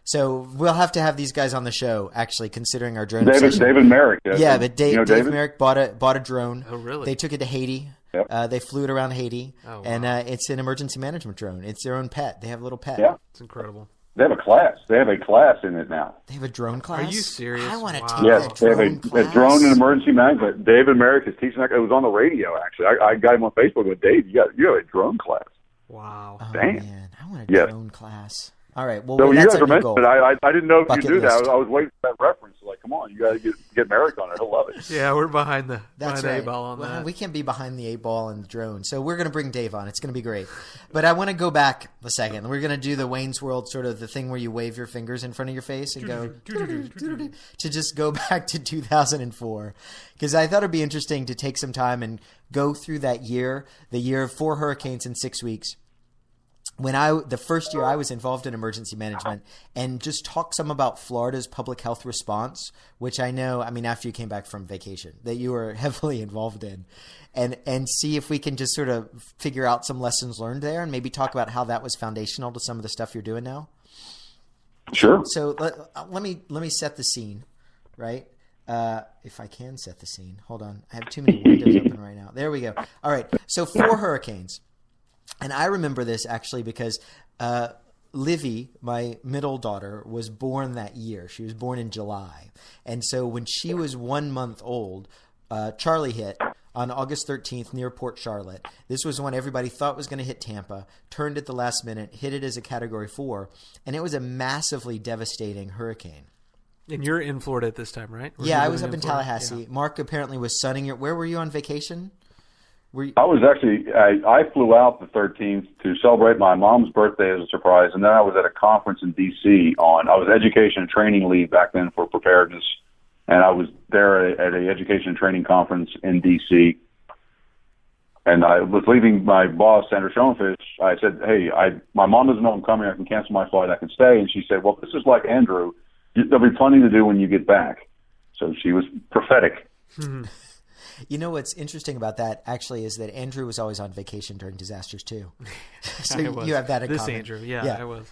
Speaker 1: So we'll have to have these guys on the show, actually, considering our drone
Speaker 3: David Merrick.
Speaker 1: Yeah, but Dave Merrick bought a drone.
Speaker 2: Oh, really?
Speaker 1: They took it to Haiti.
Speaker 3: Yep.
Speaker 1: They flew it around Haiti,
Speaker 2: wow.
Speaker 1: and it's an emergency management drone. It's their own pet. They have a little pet.
Speaker 3: Yeah,
Speaker 2: it's incredible.
Speaker 3: They have a class. They have a class in it now.
Speaker 1: They have a drone class?
Speaker 2: Are you serious?
Speaker 1: I want to take
Speaker 3: yes,
Speaker 1: that drone class.
Speaker 3: They have a drone and emergency management. David Merrick is teaching that. It was on the radio, actually. I got him on Facebook with Dave. You have a drone class.
Speaker 2: Wow.
Speaker 1: Oh,
Speaker 3: damn.
Speaker 1: Man, I want a drone class. All right. Well,
Speaker 3: so you
Speaker 1: that's
Speaker 3: guys are mentioning it. I didn't know if you knew that. I was waiting for that reference. Like, come on, you got to get Merrick on it. He'll love it.
Speaker 2: Yeah, we're behind the
Speaker 1: right.
Speaker 2: 8 ball on that.
Speaker 1: We can't be behind the 8 ball and the drone. So we're going to bring Dave on. It's going to be great. But I want to go back a second. We're going to do the Wayne's World, sort of the thing where you wave your fingers in front of your face and go to just go back to 2004. Because I thought it'd be interesting to take some time and go through that year, the year of 4 hurricanes in 6 weeks. The first year I was involved in emergency management, and just talk some about Florida's public health response, which I know, after you came back from vacation, that you were heavily involved in, and see if we can just sort of figure out some lessons learned there, and maybe talk about how that was foundational to some of the stuff you're doing now.
Speaker 3: Sure.
Speaker 1: So let me set the scene, right? If I can set the scene. Hold on. I have too many windows open right now. There we go. All right. So 4 hurricanes. And I remember this actually because Livy, my middle daughter, was born that year. She was born in July. And so when she was 1 month old, Charlie hit on August 13th near Port Charlotte. This was when everybody thought was going to hit Tampa, turned at the last minute, hit it as a Category 4, and it was a massively devastating hurricane.
Speaker 2: And you're in Florida at this time, right?
Speaker 1: Yeah, I was up in Tallahassee. Yeah. Mark apparently was sunning your – where were you on vacation?
Speaker 3: I was actually, I flew out the 13th to celebrate my mom's birthday as a surprise, and then I was at a conference in D.C. I was education and training lead back then for preparedness and I was there at a education and training conference in D.C., and I was leaving my boss, Sandra Schoenfish. I said, hey, my mom doesn't know I'm coming. I can cancel my flight. I can stay. And she said, well, this is like Andrew. There'll be plenty to do when you get back. So she was prophetic.
Speaker 1: You know what's interesting about that actually is that Andrew was always on vacation during disasters too. So you have that in common.
Speaker 2: Andrew, yeah, I was.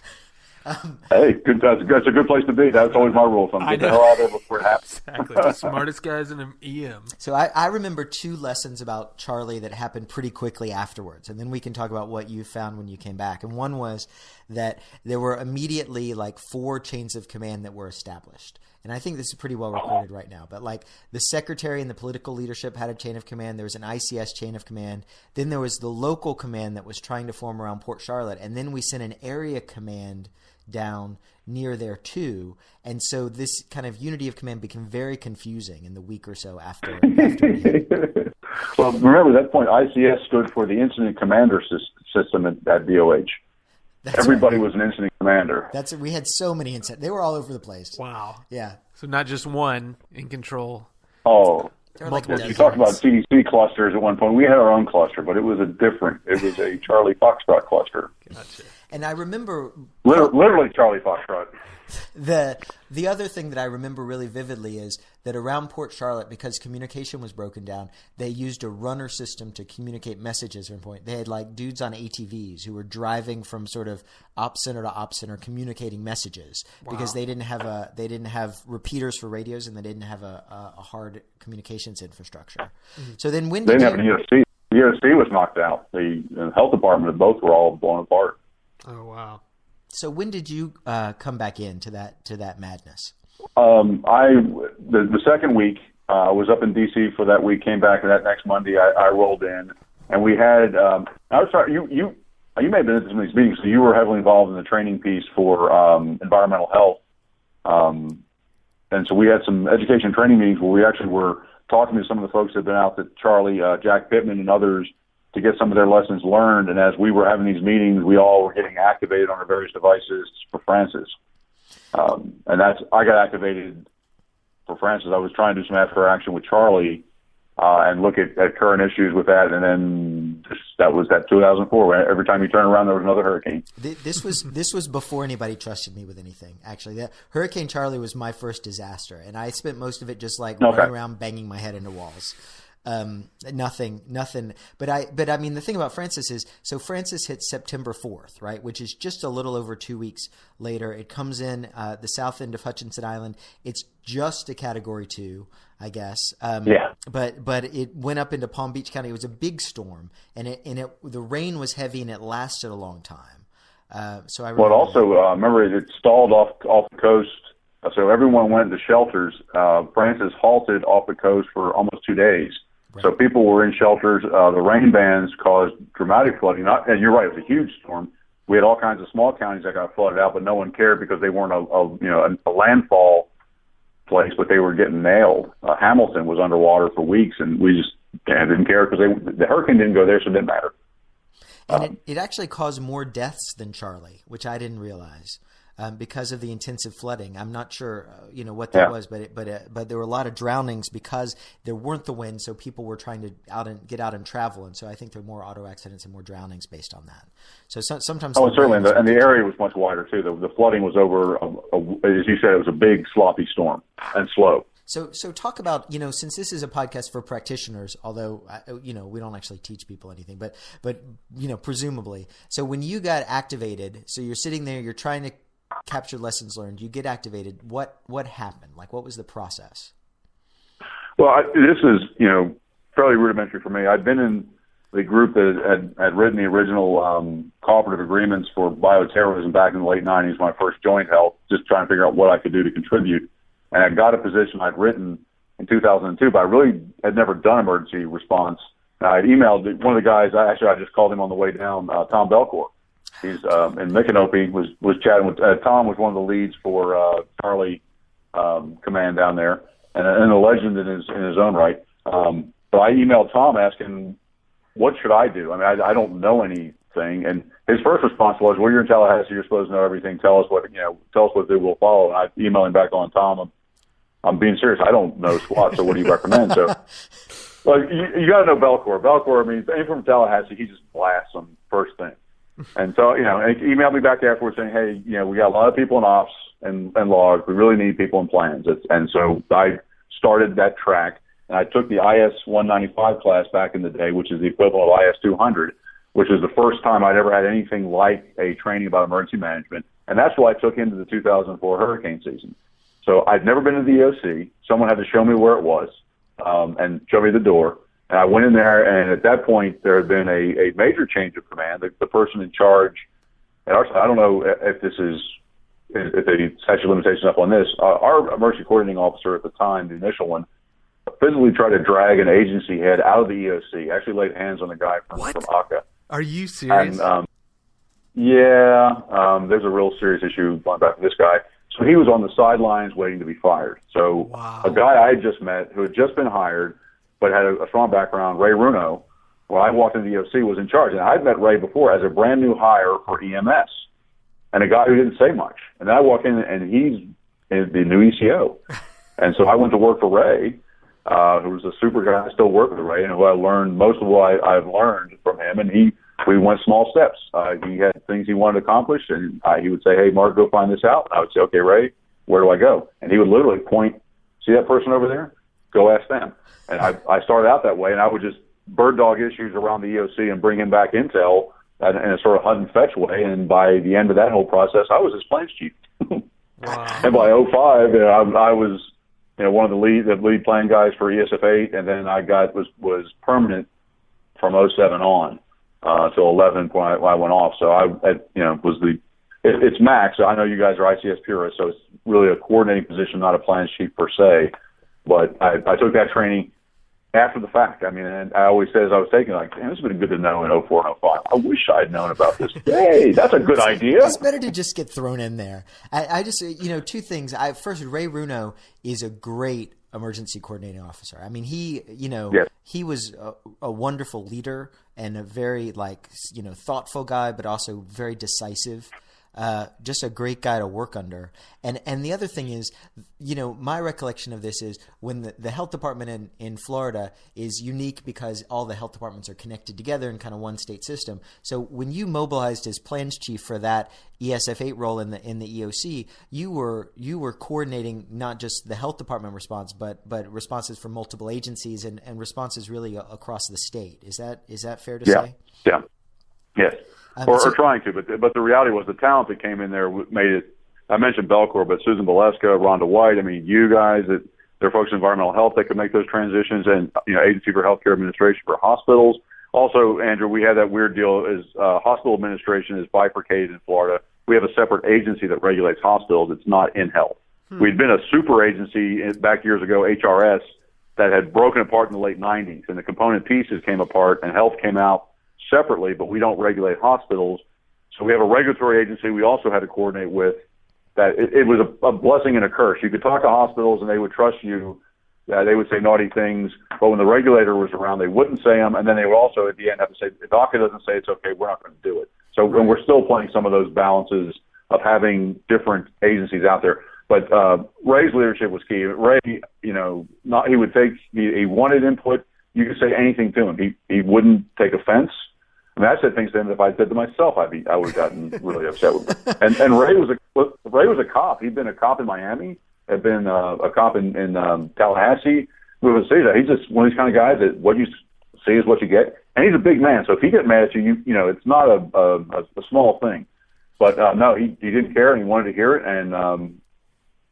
Speaker 3: Hey, good. That's a good place to be. That's always my rule. So I'm get the hell out of there before it happens.
Speaker 2: Exactly. The smartest guys in an EM.
Speaker 1: So I remember 2 lessons about Charlie that happened pretty quickly afterwards. And then we can talk about what you found when you came back. And one was that there were immediately like 4 chains of command that were established. And I think this is pretty well recorded right now. But like the secretary and the political leadership had a chain of command. There was an ICS chain of command. Then there was the local command that was trying to form around Port Charlotte. And then we sent an area command down near there too, and so this kind of unity of command became very confusing in the week or so after
Speaker 3: Well, remember that point, ICS stood for the Incident Commander System at DOH. Everybody was an incident commander.
Speaker 1: We had so many incidents. They were all over the place.
Speaker 2: Wow.
Speaker 1: Yeah.
Speaker 2: So not just one in control.
Speaker 3: Oh,
Speaker 1: like
Speaker 3: you talked about CDC clusters at one point. We had our own cluster, but it was a Charlie Foxtrot cluster.
Speaker 2: Gotcha.
Speaker 1: And I remember
Speaker 3: literally Charlie Foxtrot.
Speaker 1: The other thing that I remember really vividly is that around Port Charlotte, because communication was broken down, they used a runner system to communicate messages from point. They had like dudes on ATVs who were driving from sort of op center to op center communicating messages because they didn't have repeaters for radios and they didn't have a hard communications infrastructure. Mm-hmm. So then when
Speaker 3: they didn't have an ESC. The ESC was knocked out. The health department, both were all blown apart.
Speaker 2: Oh wow!
Speaker 1: So when did you come back into that madness?
Speaker 3: The second week I was up in D.C. for that week. Came back, and that next Monday I rolled in, and we had. I was sorry, you may have been at some of these meetings, so you were heavily involved in the training piece for environmental health, and so we had some education training meetings where we actually were talking to some of the folks that had been out at Charlie, Jack Pittman, and others, to get some of their lessons learned. And as we were having these meetings, we all were getting activated on our various devices for Francis. And I got activated for Francis. I was trying to do some after action with Charlie and look at current issues with that. And then that was that 2004. Where every time you turn around, there was another hurricane.
Speaker 1: This was before anybody trusted me with anything. Actually, Hurricane Charlie was my first disaster, and I spent most of it just like running around banging my head into walls. Nothing. But I mean, the thing about Francis is, so Francis hits September 4th, right? Which is just a little over 2 weeks later. It comes in, the south end of Hutchinson Island. It's just a category 2, I guess. But it went up into Palm Beach County. It was a big storm, and the rain was heavy and it lasted a long time. So I remember. Well,
Speaker 3: also, remember it stalled off the coast. So everyone went to shelters. Francis halted off the coast for almost 2 days. Right. So people were in shelters. The rain bands caused dramatic flooding. And you're right, it was a huge storm. We had all kinds of small counties that got flooded out, but no one cared because they weren't a landfall place, but they were getting nailed. Hamilton was underwater for weeks, and we just didn't care because the hurricane didn't go there, so it didn't matter.
Speaker 1: And it actually caused more deaths than Charlie, which I didn't realize. Because of the intensive flooding. I'm not sure, what that was, but there were a lot of drownings because there weren't the wind, so people were trying to get out and travel, and so I think there were more auto accidents and more drownings based on that. So sometimes. Oh,
Speaker 3: certainly, and the area was much wider too. The flooding was over, as you said, it was a big sloppy storm and slow.
Speaker 1: So talk about, since this is a podcast for practitioners, although, we don't actually teach people anything, but presumably. So when you got activated, so you're sitting there, you're trying to capture lessons learned, you get activated. What happened? Like, what was the process?
Speaker 3: Well, this is, fairly rudimentary for me. I'd been in the group that had written the original cooperative agreements for bioterrorism back in the late 90s, when I first joined Health, just trying to figure out what I could do to contribute. And I got a position I'd written in 2002, but I really had never done emergency response. And I'd emailed one of the guys, I just called him on the way down, Tom Belcourt. He's in Micanopy, was chatting with Tom. Was one of the leads for Charlie Command down there, and a legend in his own right. But I emailed Tom asking, what should I do? I mean, I don't know anything. And his first response was, well, you're in Tallahassee, you're supposed to know everything. Tell us what to do, we'll follow. And I emailed him back on Tom. I'm being serious. I don't know squat, so what do you recommend? So, well, you got to know Belcourt. Belcourt, I mean, anyone from Tallahassee, he just blasts them first thing. And so, you know, and he emailed me back afterwards saying, hey, you know, we got a lot of people in ops and logs. We really need people in plans. And so I started that track, and I took the IS 195 class back in the day, which is the equivalent of IS 200, which is the first time I'd ever had anything like a training about emergency management. And that's what I took into the 2004 hurricane season. So I'd never been to the EOC. Someone had to show me where it was and show me the door. And I went in there, and at that point, there had been a major change of command. The person in charge at our side, I don't know if this is, if the statute of limitations up on this, our emergency coordinating officer at the time, the initial one, physically tried to drag an agency head out of the EOC, actually laid hands on a guy from ACA.
Speaker 2: Are you serious?
Speaker 3: And, there's a real serious issue going back to this guy. So he was on the sidelines waiting to be fired. So a guy I had just met who had just been hired but had a strong background, Ray Runo, when I walked into the EOC, was in charge. And I'd met Ray before as a brand new hire for EMS and a guy who didn't say much. And then I walk in, and he's the new ECO. And so I went to work for Ray, who was a super guy. I still work with Ray, and who I learned most of what I've learned from him. And we went small steps. He had things he wanted to accomplish, and he would say, hey, Mark, go find this out. And I would say, okay, Ray, where do I go? And he would literally point, see that person over there? Go ask them. And I started out that way, and I would just bird dog issues around the EOC and bring him back intel in a sort of hunt and fetch way. And by the end of that whole process, I was his plans chief.
Speaker 2: Wow.
Speaker 3: And by 05, I was one of the lead plan guys for ESF 8, and then I was permanent from 07 on till 11 when I went off. So it's max. I know you guys are ICS purists, so it's really a coordinating position, not a plans chief per se. But I took that training after the fact. I mean, and I always said as I was taking, like, damn, this would have been good to know in 04 and 05. I wish I'd known about this. Hey, that's a good idea.
Speaker 1: It's better to just get thrown in there. I just, two things. First, Ray Runo is a great emergency coordinating officer. I mean, he was a wonderful leader and a very thoughtful guy, but also very decisive. Just a great guy to work under. And the other thing is, my recollection of this is when the health department in Florida is unique because all the health departments are connected together in kind of one state system. So when you mobilized as plans chief for that ESF 8 role in the EOC, you were coordinating not just the health department response, but responses from multiple agencies and responses really across the state. Is that fair to say?
Speaker 3: Yeah. Yes. Or trying to, but the reality was the talent that came in there made it. I mentioned Belcourt, but Susan Valeska, Rhonda White. I mean, you guys, there are folks in environmental health that could make those transitions, and Agency for Healthcare Administration for hospitals. Also, Andrew, we had that weird deal. Is hospital administration is bifurcated in Florida. We have a separate agency that regulates hospitals. It's not in health. We'd been a super agency back years ago, HRS, that had broken apart in the late 90s, and the component pieces came apart, and health came out separately, but we don't regulate hospitals. So we have a regulatory agency we also had to coordinate with. That it was a blessing and a curse. You could talk to hospitals and they would trust you. They would say naughty things, but when the regulator was around, they wouldn't say them, and then they would also at the end have to say, if ACA doesn't say it's okay, we're not going to do it. So when we're still playing some of those balances of having different agencies out there. But Ray's leadership was key. Ray, he wanted input. You could say anything to him. He wouldn't take offense. I mean, I said things to him that if I said to myself, I would have gotten really upset with him. And Ray was a cop. He'd been a cop in Miami, had been a cop in Tallahassee. We would say that he's just one of these kind of guys that what you see is what you get. And he's a big man, so if he gets mad at you, it's not a small thing. But no, he didn't care, and he wanted to hear it. And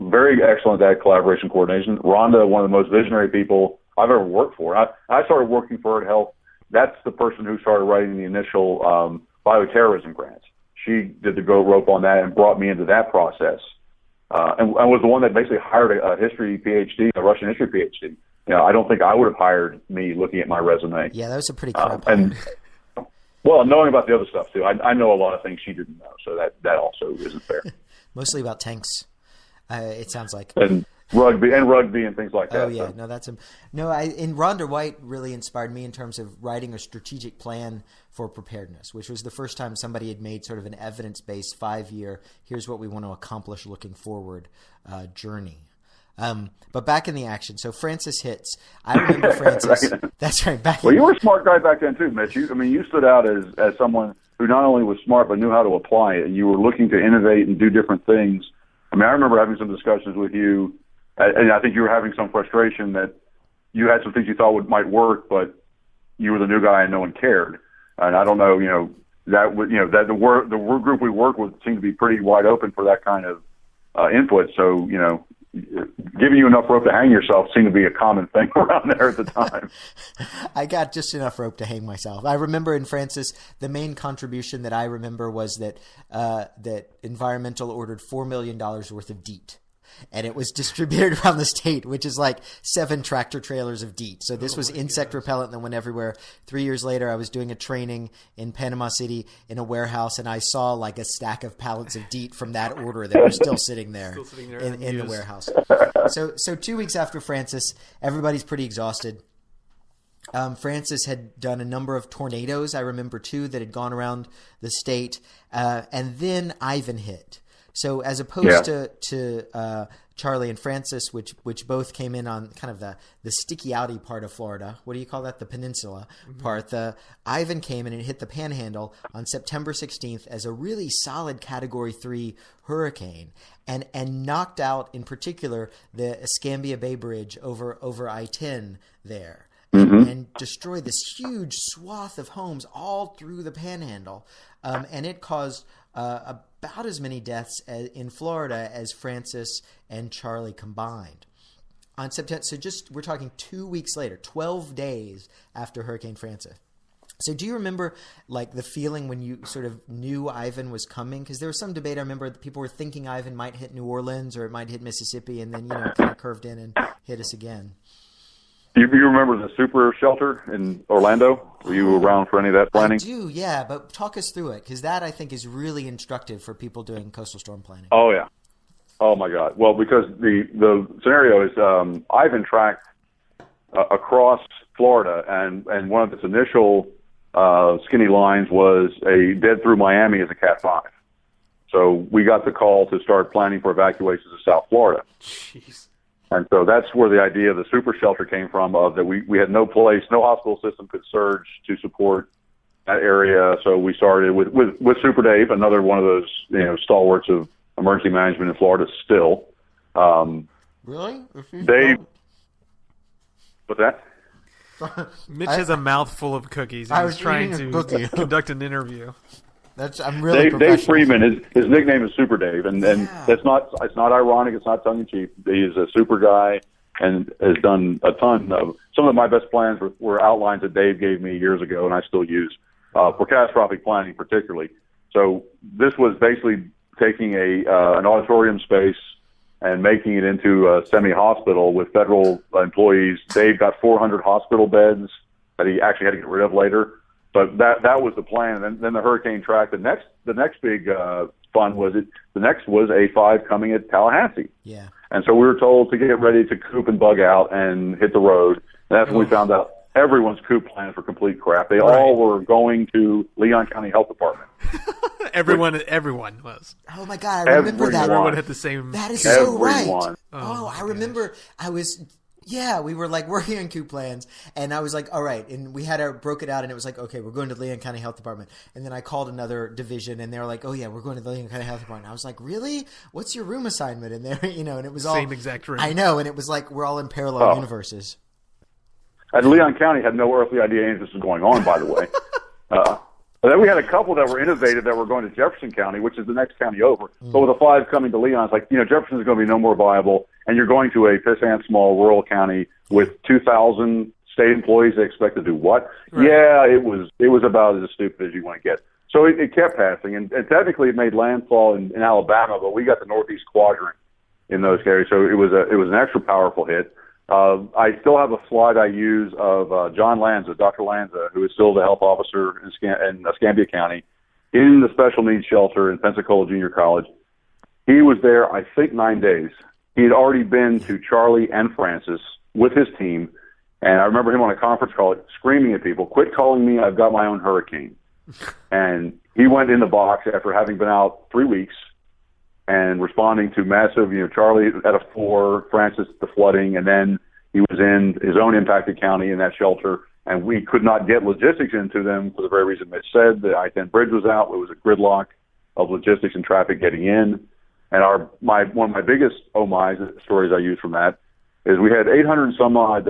Speaker 3: very excellent at collaboration coordination. Rhonda, one of the most visionary people I've ever worked for. I started working for Earth Health. That's the person who started writing the initial bioterrorism grants. She did the go rope on that and brought me into that process, and was the one that basically hired a history PhD, a Russian history PhD. I don't think I would have hired me looking at my resume.
Speaker 1: Yeah, that was a pretty crap
Speaker 3: well, knowing about the other stuff too. I know a lot of things she didn't know, so that also isn't fair.
Speaker 1: Mostly about tanks, it sounds like.
Speaker 3: And rugby and things like that.
Speaker 1: Oh yeah, so. And Rhonda White really inspired me in terms of writing a strategic plan for preparedness, which was the first time somebody had made sort of an evidence-based 5-year, here's what we want to accomplish looking forward journey. But back in the action. So Francis hits. I remember Francis.
Speaker 3: Right.
Speaker 1: That's right.
Speaker 3: Well, you were a smart guy back then too, Mitch. You stood out as someone who not only was smart but knew how to apply it. And you were looking to innovate and do different things. I mean, I remember having some discussions with you, and I think you were having some frustration that you had some things you thought might work, but you were the new guy and no one cared. And I don't know, that the work group we work with seemed to be pretty wide open for that kind of input. So, giving you enough rope to hang yourself seemed to be a common thing around there at the time.
Speaker 1: I got just enough rope to hang myself. I remember in Francis, the main contribution that I remember was that Environmental ordered $4 million worth of DEET. And it was distributed around the state, which is like 7 tractor trailers of DEET. So this was insect repellent that went everywhere. 3 years later, I was doing a training in Panama City in a warehouse, and I saw like a stack of pallets of DEET from that order that were still sitting there, in the warehouse. So 2 weeks after Francis, everybody's pretty exhausted. Francis had done a number of tornadoes, I remember too, that had gone around the state. And then Ivan hit. So as opposed to Charlie and Francis, which both came in on kind of the sticky outy part of Florida. What do you call that? The peninsula part. The Ivan came in and hit the Panhandle on September 16th as a really solid Category 3 hurricane, and knocked out in particular the Escambia Bay Bridge over I-10 there. And destroyed this huge swath of homes all through the Panhandle, and it caused about as many deaths in Florida as Francis and Charlie combined. On September, we're talking 2 weeks later, 12 days after Hurricane Francis. So do you remember like the feeling when you sort of knew Ivan was coming? Because there was some debate. I remember that people were thinking Ivan might hit New Orleans or it might hit Mississippi, and then it kind of curved in and hit us again.
Speaker 3: Do you remember the super shelter in Orlando? Were you around for any of that planning?
Speaker 1: I do, yeah. But talk us through it, because that I think is really instructive for people doing coastal storm planning.
Speaker 3: Oh yeah. Oh my God. Well, because the scenario is Ivan tracked across Florida, and one of its initial skinny lines was a dead through Miami as a Cat 5. So we got the call to start planning for evacuations of South Florida.
Speaker 2: Jeez.
Speaker 3: And so that's where the idea of the super shelter came from, of that we had no place, no hospital system could surge to support that area. So we started with Super Dave, another one of those, stalwarts of emergency management in Florida still.
Speaker 1: Really?
Speaker 3: Dave, what's that?
Speaker 2: Mitch has a mouthful of cookies. I was trying to conduct an interview.
Speaker 1: I'm really
Speaker 3: Dave Freeman. His nickname is Super Dave, and it's not ironic. It's not tongue in cheek. He's a super guy and has done a ton of some of my best plans were outlines that Dave gave me years ago, and I still use for catastrophic planning, particularly. So this was basically taking an auditorium space and making it into a semi-hospital with federal employees. Dave got 400 hospital beds that he actually had to get rid of later. But that was the plan. And then the hurricane track. The next big fun was the next was A5 coming at Tallahassee.
Speaker 1: Yeah.
Speaker 3: And so we were told to get ready to coop and bug out and hit the road. And that's when we found out everyone's coop plans were complete crap. They all were going to Leon County Health Department.
Speaker 2: Everyone was.
Speaker 1: Oh my God, I remember that.
Speaker 2: Everyone had the same.
Speaker 1: That is so right.
Speaker 2: I
Speaker 1: remember. We were like working on coop plans, and I was like, all right. And we broke it out, and it was like, okay, we're going to the Leon County Health Department. And then I called another division, and they were like, oh yeah, we're going to the Leon County Health Department. And I was like, really? What's your room assignment in there? And it was all
Speaker 2: same exact room.
Speaker 1: I know, and it was like we're all in parallel universes.
Speaker 3: And Leon County had no earthly idea any of this was going on, by the way. But then we had a couple that were innovative that were going to Jefferson County, which is the next county over. But with the 5 coming to Leon, it's like, Jefferson is going to be no more viable, and you're going to a pissant small rural county with 2,000 state employees. They expect to do what? Right. Yeah, it was about as stupid as you want to get. So it kept passing, and technically it made landfall in Alabama, but we got the northeast quadrant in those areas, so it was an extra powerful hit. I still have a slide I use of John Lanza, Dr. Lanza, who is still the health officer in Escambia County, in the special needs shelter in Pensacola Junior College. He was there, I think, 9 days. He had already been to Charlie and Francis with his team, and I remember him on a conference call screaming at people, "Quit calling me, I've got my own hurricane." And he went in the box after having been out 3 weeks and responding to massive, Charlie at a 4, Francis the flooding, and then he was in his own impacted county in that shelter, and we could not get logistics into them for the very reason Mitch said. The I-10 bridge was out. It was a gridlock of logistics and traffic getting in. And one of my biggest stories I use from that is we had 800 and some odd,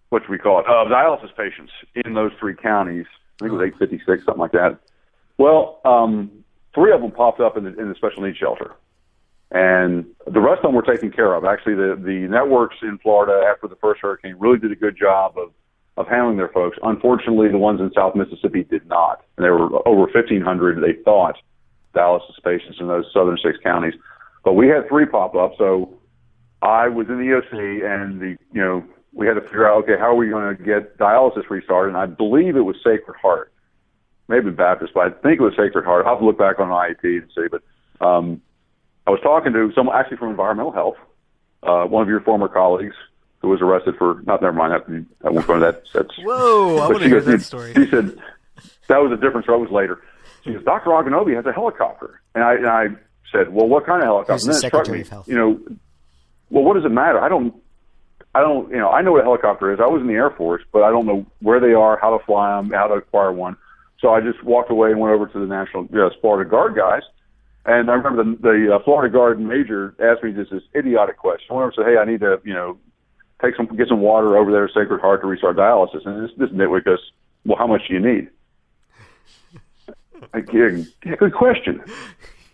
Speaker 3: what should we call it, dialysis patients in those 3 counties. I think it was 856, something like that. Well, 3 of them popped up in the special needs shelter. And the rest of them were taken care of. Actually, the networks in Florida after the first hurricane really did a good job of handling their folks. Unfortunately, the ones in South Mississippi did not. And there were over 1,500, they thought, dialysis patients in those southern 6 counties. But we had 3 pop up. So I was in the EOC, and we had to figure out, okay, how are we going to get dialysis restarted? And I believe it was Sacred Heart, maybe Baptist, but I think it was Sacred Heart. I'll have to look back on IEP and see. But I was talking to someone actually from environmental health, one of your former colleagues who was arrested for, never mind, I won't go into that.
Speaker 2: Whoa, I want to hear that story.
Speaker 3: She said, that was a different story. It was later. She goes, Dr. Aganobi has a helicopter. And I said, well, what kind of helicopter?
Speaker 1: Who's the Secretary of Health?
Speaker 3: Well, what does it matter? I know what a helicopter is. I was in the Air Force, but I don't know where they are, how to fly them, how to acquire one. So I just walked away and went over to the National Florida Guard guys. And I remember the Florida Guard major asked me just this idiotic question. I went over and said, hey, I need to, get some water over there at Sacred Heart to restart dialysis. And this nitwit goes, well, how much do you need? Yeah, good question. I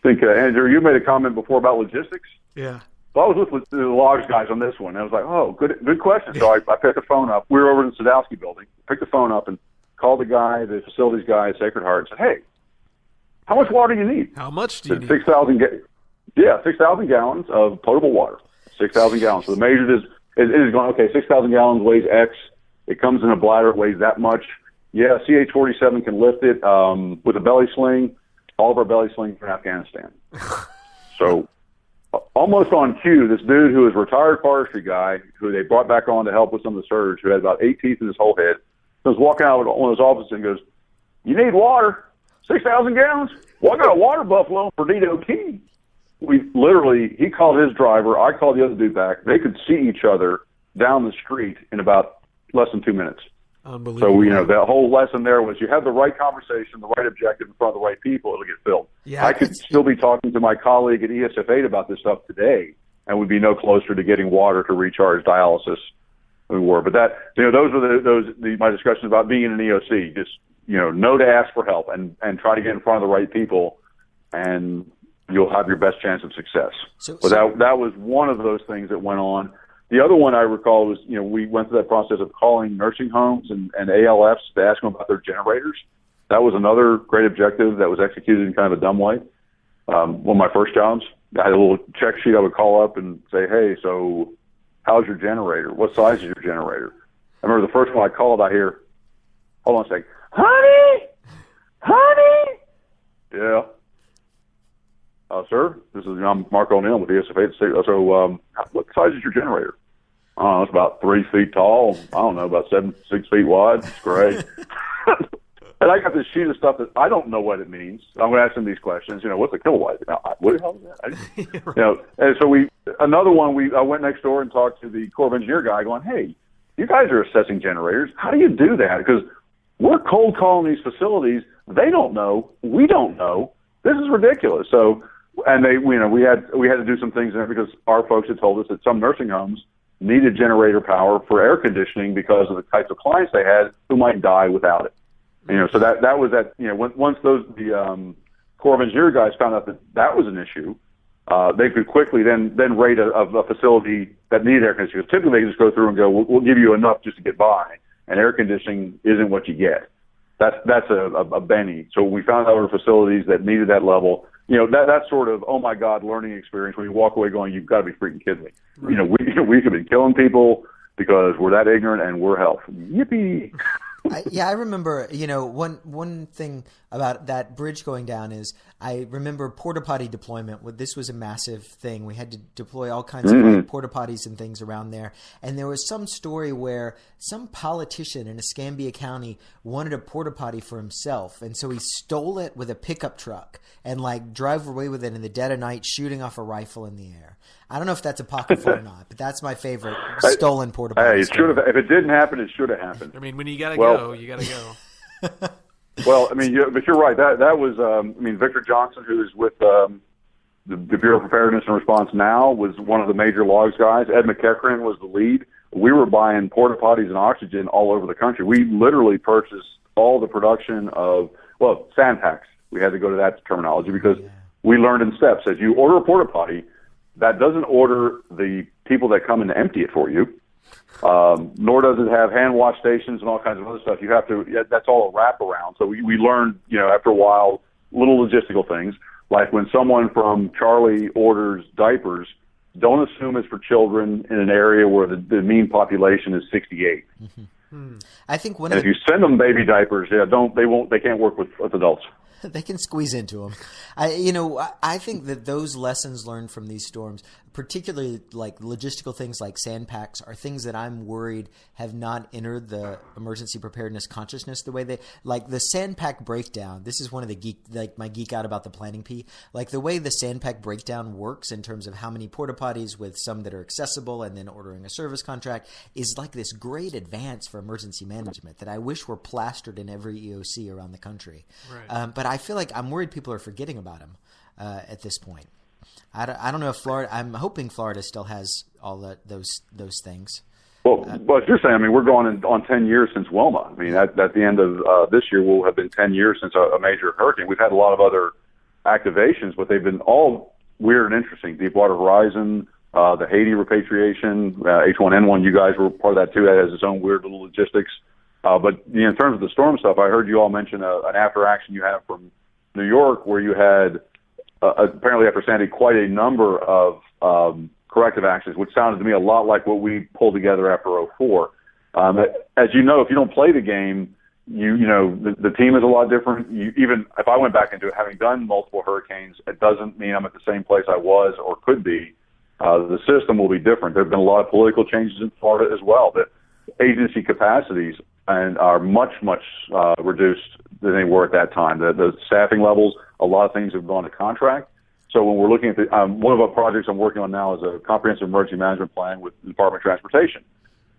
Speaker 3: think, Andrew, you made a comment before about logistics.
Speaker 2: Yeah.
Speaker 3: Well, I was with the logs guys on this one. And I was like, oh, good question. So I picked the phone up. We were over in the Sadowski building. Picked the phone up and called the facilities guy at Sacred Heart and said, hey, how much water do you need?
Speaker 2: How much do you need?
Speaker 3: 6,000 gallons of potable water. 6,000 gallons. So the measure is going, okay, 6,000 gallons weighs X. It comes in a bladder, weighs that much. Yeah, CH-47 can lift it with a belly sling. All of our belly slings are in Afghanistan. So almost on cue, this dude who was a retired forestry guy who they brought back on to help with some of the surge, who had about 8 teeth in his whole head, was walking out of one of his offices and goes, you need water? 6,000 gallons? Well, I got a water buffalo for Perdido Key. He called his driver, I called the other dude back. They could see each other down the street in about less than 2 minutes.
Speaker 2: Unbelievable.
Speaker 3: So, that whole lesson there was you have the right conversation, the right objective in front of the right people, it'll get filled.
Speaker 2: Yeah,
Speaker 3: I could still be talking to my colleague at ESF8 about this stuff today, and we'd be no closer to getting water to recharge dialysis than we were. But that, those were my discussions about being in an EOC. Just, know to ask for help and try to get in front of the right people, and you'll have your best chance of success. That was one of those things that went on. The other one I recall was, we went through that process of calling nursing homes and ALFs to ask them about their generators. That was another great objective that was executed in kind of a dumb way. One of my first jobs, I had a little check sheet I would call up and say, hey, so how's your generator? What size is your generator? I remember the first one I called, I hear, hold on a second, honey, yeah. Sir, I'm Mark O'Neill with ESF8. So, what size is your generator? It's about 3 feet tall. I don't know, about 6 feet wide. It's great. And I got this sheet of stuff that I don't know what it means. I'm going to ask them these questions. What's a kilowatt? What the hell is that? And so I went next door and talked to the Corps of Engineer guy going, hey, you guys are assessing generators. How do you do that? Because we're cold calling these facilities. They don't know. We don't know. This is ridiculous. So, and we had to do some things in there because our folks had told us that some nursing homes needed generator power for air conditioning because of the types of clients they had who might die without it. So that was that. Once the Corps of Engineer guys found out that was an issue, they could quickly then rate a facility that needed air conditioning. Typically, they just go through and go, we'll give you enough just to get by, and air conditioning isn't what you get. That's a Benny. So we found out there were facilities that needed that level. That sort of, oh my God, learning experience when you walk away going, you've got to be freaking kidding me. Right. We could be killing people because we're that ignorant and we're health. Yippee.
Speaker 1: I remember, one thing about that bridge going down is I remember porta potty deployment. This was a massive thing. We had to deploy all kinds of porta potties and things around there. And there was some story where some politician in Escambia County wanted a porta potty for himself. And so he stole it with a pickup truck and drove away with it in the dead of night, shooting off a rifle in the air. I don't know if that's apocryphal or not, but that's my favorite stolen porta potty.
Speaker 3: Hey, it should have. If it didn't happen, it should have happened.
Speaker 2: I mean, when you gotta go, you gotta go.
Speaker 3: Well, I mean, but you're right. That was. Victor Johnson, who is with the Bureau of Preparedness and Response now, was one of the major logs guys. Ed McEachran was the lead. We were buying porta potties and oxygen all over the country. We literally purchased all the production of sand packs. We had to go to that terminology because we learned in steps. As you order a porta potty, that doesn't order the people that come in to empty it for you, nor does it have hand wash stations and all kinds of other stuff. You have to. That's all a wraparound. So we learned, after a while, little logistical things like when someone from Charlie orders diapers, don't assume it's for children in an area where the mean population is 68.
Speaker 1: Mm-hmm. I think
Speaker 3: if you send them baby diapers, they can't work with adults.
Speaker 1: They can squeeze into them. I think that those lessons learned from these storms, particularly logistical things like sand packs, are things that I'm worried have not entered the emergency preparedness consciousness the way they the sand pack breakdown. This is one of the my geek out about the planning P. The way the sand pack breakdown works in terms of how many porta potties with some that are accessible and then ordering a service contract is this great advance for emergency management that I wish were plastered in every EOC around the country.
Speaker 2: Right.
Speaker 1: But I feel I'm worried people are forgetting about them at this point. I don't know if Florida. I'm hoping Florida still has all those things.
Speaker 3: Well, as you're saying, we're going on 10 years since Wilma. At the end of this year, will have been 10 years since a major hurricane. We've had a lot of other activations, but they've been all weird and interesting. Deepwater Horizon, the Haiti repatriation, H1N1. You guys were part of that too. That has its own weird little logistics. But in terms of the storm stuff, I heard you all mention an after action you have from New York where you had apparently after Sandy quite a number of corrective actions, which sounded to me a lot like what we pulled together after 2004. As you know, if you don't play the game, the team is a lot different. Even if I went back into it, having done multiple hurricanes, it doesn't mean I'm at the same place I was or could be. The system will be different. There have been a lot of political changes in Florida as well. The agency capacities are much reduced than they were at that time. The staffing levels, a lot of things have gone to contract. So when we're looking at one of our projects I'm working on now is a comprehensive emergency management plan with the Department of Transportation.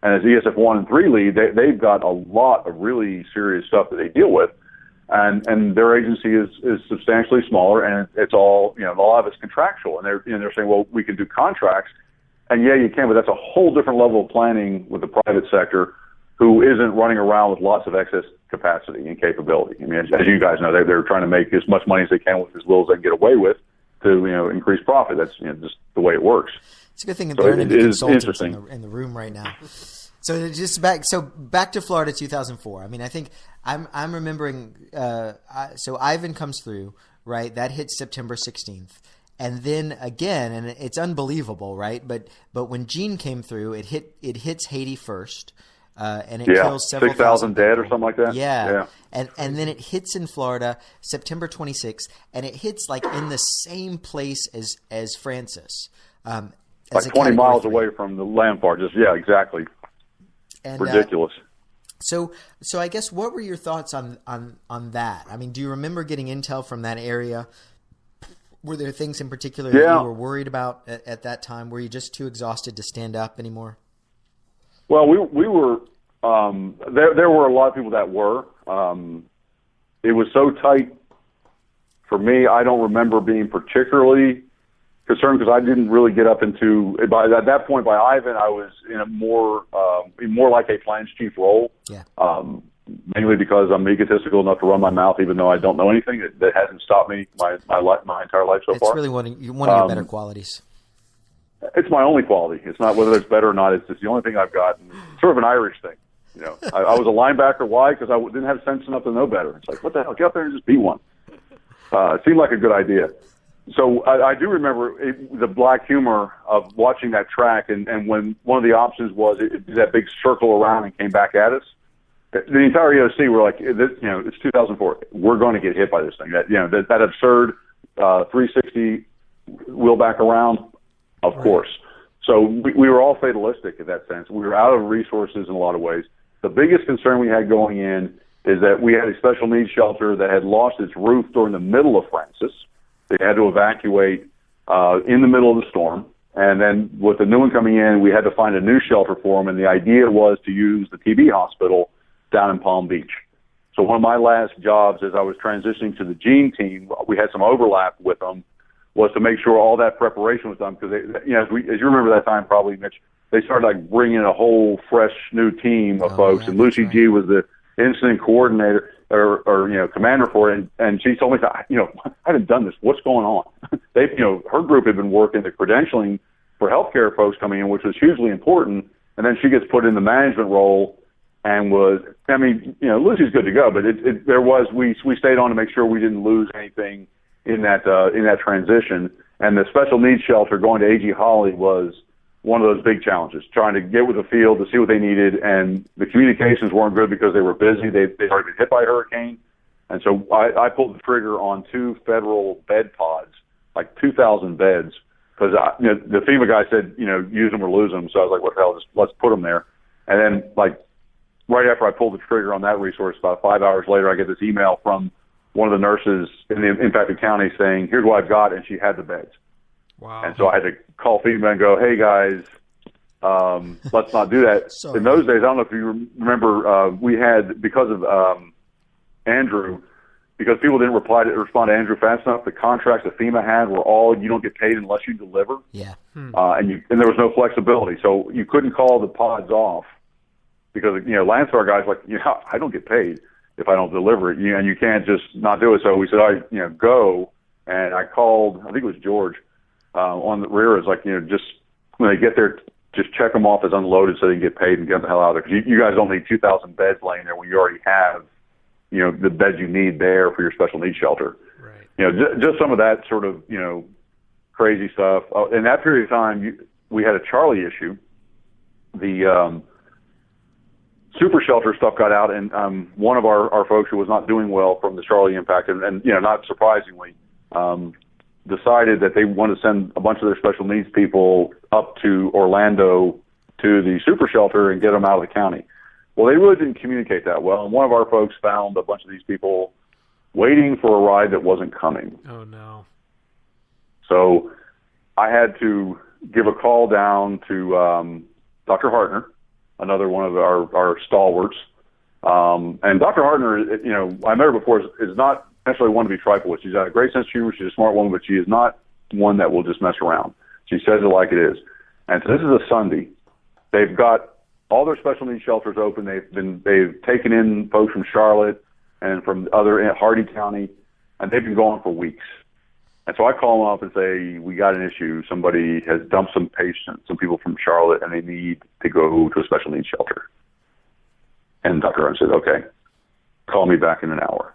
Speaker 3: And as ESF 1 and 3 lead, they've got a lot of really serious stuff that they deal with. And their agency is substantially smaller, and it's all, a lot of it's contractual. And they're saying, well, we can do contracts. And yeah, you can, but that's a whole different level of planning with the private sector, who isn't running around with lots of excess capacity and capability. As you guys know, they're trying to make as much money as they can with as little as they can get away with to increase profit. That's just the way it works.
Speaker 1: It's a good thing that there aren't any consultants in the room right now. So back to Florida 2004. I think I'm remembering. So Ivan comes through, right? That hits September 16th. And then again, and it's unbelievable, right? But when Gene came through, it hits Haiti first. And it kills several
Speaker 3: 6,000 dead or something like that.
Speaker 1: Yeah. And then it hits in Florida September 26th, and it hits in the same place as Francis.
Speaker 3: Like 20 miles away from the landfall. Exactly. And, ridiculous.
Speaker 1: So I guess what were your thoughts on that? Do you remember getting intel from that area? Were there things in particular that you were worried about at that time? Were you just too exhausted to stand up anymore?
Speaker 3: Well, we were. There were a lot of people that were. It was so tight for me. I don't remember being particularly concerned because I didn't really get up into. At that point, by Ivan, I was in a more like a plans chief role.
Speaker 1: Yeah.
Speaker 3: Mainly because I'm egotistical enough to run my mouth, even though I don't know anything. That hasn't stopped me my entire life so far.
Speaker 1: It's really one of your better qualities.
Speaker 3: It's my only quality. It's not whether it's better or not. It's just the only thing I've got. It's sort of an Irish thing. I was a linebacker. Why? Because I didn't have sense enough to know better. It's like, what the hell? Get up there and just be one. It seemed like a good idea. So I do remember the black humor of watching that track, and when one of the options was it did that big circle around and came back at us. the entire EOC were like, it's 2004. We're going to get hit by this thing. That absurd 360 wheel back around, of course. So we were all fatalistic in that sense. We were out of resources in a lot of ways. The biggest concern we had going in is that we had a special needs shelter that had lost its roof during the middle of Francis. They had to evacuate in the middle of the storm. And then with the new one coming in, we had to find a new shelter for them. And the idea was to use the TB hospital down in Palm Beach. So one of my last jobs as I was transitioning to the Gene team, we had some overlap with them, was to make sure all that preparation was done. Because, as you remember that time probably, Mitch, they started like bringing in a whole fresh new team of folks. Yeah, and Lucy G was the incident coordinator or commander for it. And she told me, I haven't done this. What's going on? Her group had been working the credentialing for healthcare folks coming in, which was hugely important. And then she gets put in the management role and Lucy's good to go, but we stayed on to make sure we didn't lose anything in that transition. And the special needs shelter going to A.G. Holly was one of those big challenges, trying to get with the field to see what they needed. And the communications weren't good because they were busy. They had been hit by a hurricane. And so I pulled the trigger on 2 federal bed pods, like 2,000 beds, because the FEMA guy said, use them or lose them. So I was like, what the hell, just let's put them there. And then right after I pulled the trigger on that resource, about 5 hours later, I get this email from one of the nurses in the impacted county saying, here's what I've got, and she had the beds. Wow. And so I had to call FEMA and go, hey, guys, let's not do that. In those days, I don't know if you remember, we had, because of Andrew, because people didn't respond to Andrew fast enough, the contracts that FEMA had were all, you don't get paid unless you deliver.
Speaker 1: Yeah.
Speaker 3: And there was no flexibility. So you couldn't call the pods off because, Landstar guys like, I don't get paid if I don't deliver it, and you can't just not do it. So we said, all right, go. And I called, I think it was George, on the rear. It's like, just when they get there, just check them off as unloaded so they can get paid and get the hell out of there. Because you guys don't need 2,000 beds laying there when you already have, the beds you need there for your special needs shelter. Right. Just some of that sort of, crazy stuff. In that period of time, we had a Charlie issue. The super shelter stuff got out, and one of our folks who was not doing well from the Charlie impact, and not surprisingly, decided that they want to send a bunch of their special needs people up to Orlando to the super shelter and get them out of the county. Well, they really didn't communicate that well, and one of our folks found a bunch of these people waiting for a ride that wasn't coming.
Speaker 2: Oh, no.
Speaker 3: So I had to give a call down to Dr. Hartner, another one of our stalwarts. And Dr. Hartner, I met her before, is not necessarily one to be trifled with. She's got a great sense of humor. She's a smart woman, but she is not one that will just mess around. She says it like it is. And so this is a Sunday. They've got all their special needs shelters open. They've taken in folks from Charlotte and from other Hardy County, and they've been going for weeks. And so I call them up and say, we got an issue. Somebody has dumped some patients, some people from Charlotte, and they need to go to a special needs shelter. And Dr. Hartner said, okay, call me back in an hour.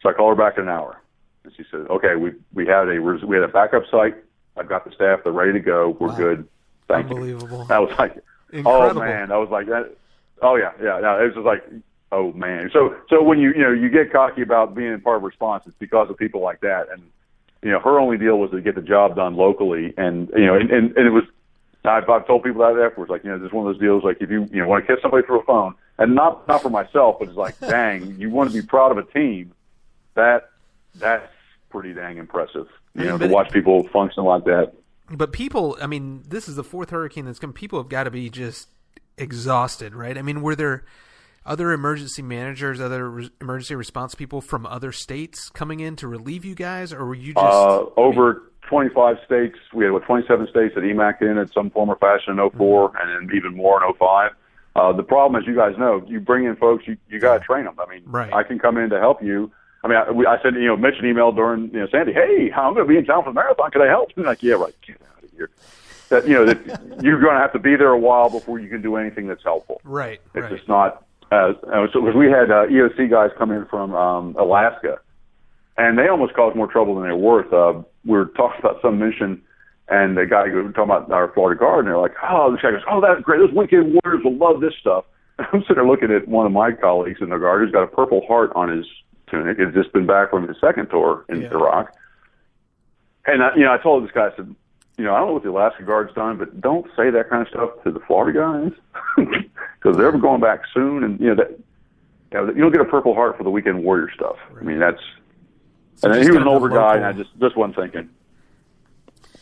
Speaker 3: So I call her back in an hour. And she said, okay, we had a backup site. I've got the staff. They're ready to go. We're good. Thank you.
Speaker 2: Unbelievable.
Speaker 3: That was like,
Speaker 2: incredible.
Speaker 3: Oh, man. I was like, that. Oh, yeah. It was just like, oh, man. So when you get cocky about being part of response, it's because of people like that. And, her only deal was to get the job done locally. And it was, I've told people that afterwards, like, this is one of those deals, like, if you want to kiss somebody through a phone, and not for myself, but it's like, dang, you want to be proud of a team, that's pretty dang impressive, to watch people function like that.
Speaker 2: But people, this is the 4th hurricane that's come. People have got to be just exhausted, right? Were there other emergency managers, other emergency response people from other states coming in to relieve you guys, or were you just
Speaker 3: over 25 states? We had 27 states that EMAC in at some form or fashion in 04, and then even more in 05. The problem, as you guys know, you bring in folks, you got to train them.
Speaker 2: Right.
Speaker 3: I can come in to help you. I sent Mitch an email during Sandy. Hey, I'm going to be in town for the marathon. Can I help? And like, yeah, right. Get out of here. That you're going to have to be there a while before you can do anything that's helpful.
Speaker 2: Right.
Speaker 3: It's just not. So we had EOC guys come in from Alaska, and they almost caused more trouble than they were worth. We were talking about some mission, and the guy we were talking about our Florida Guard, and they're like, "Oh, this guy goes, oh, that's great. Those weekend warriors will love this stuff." I'm sitting there looking at one of my colleagues in the guard who's got a Purple Heart on his tunic. He'd just been back from his second tour in Iraq. And, I told this guy, I said, I don't know what the Alaska Guard's done, but don't say that kind of stuff to the Florida guys because they're going back soon. And, you don't get a Purple Heart for the weekend warrior stuff. Right. I mean, that's – and then he was an older guy, and I just wasn't thinking.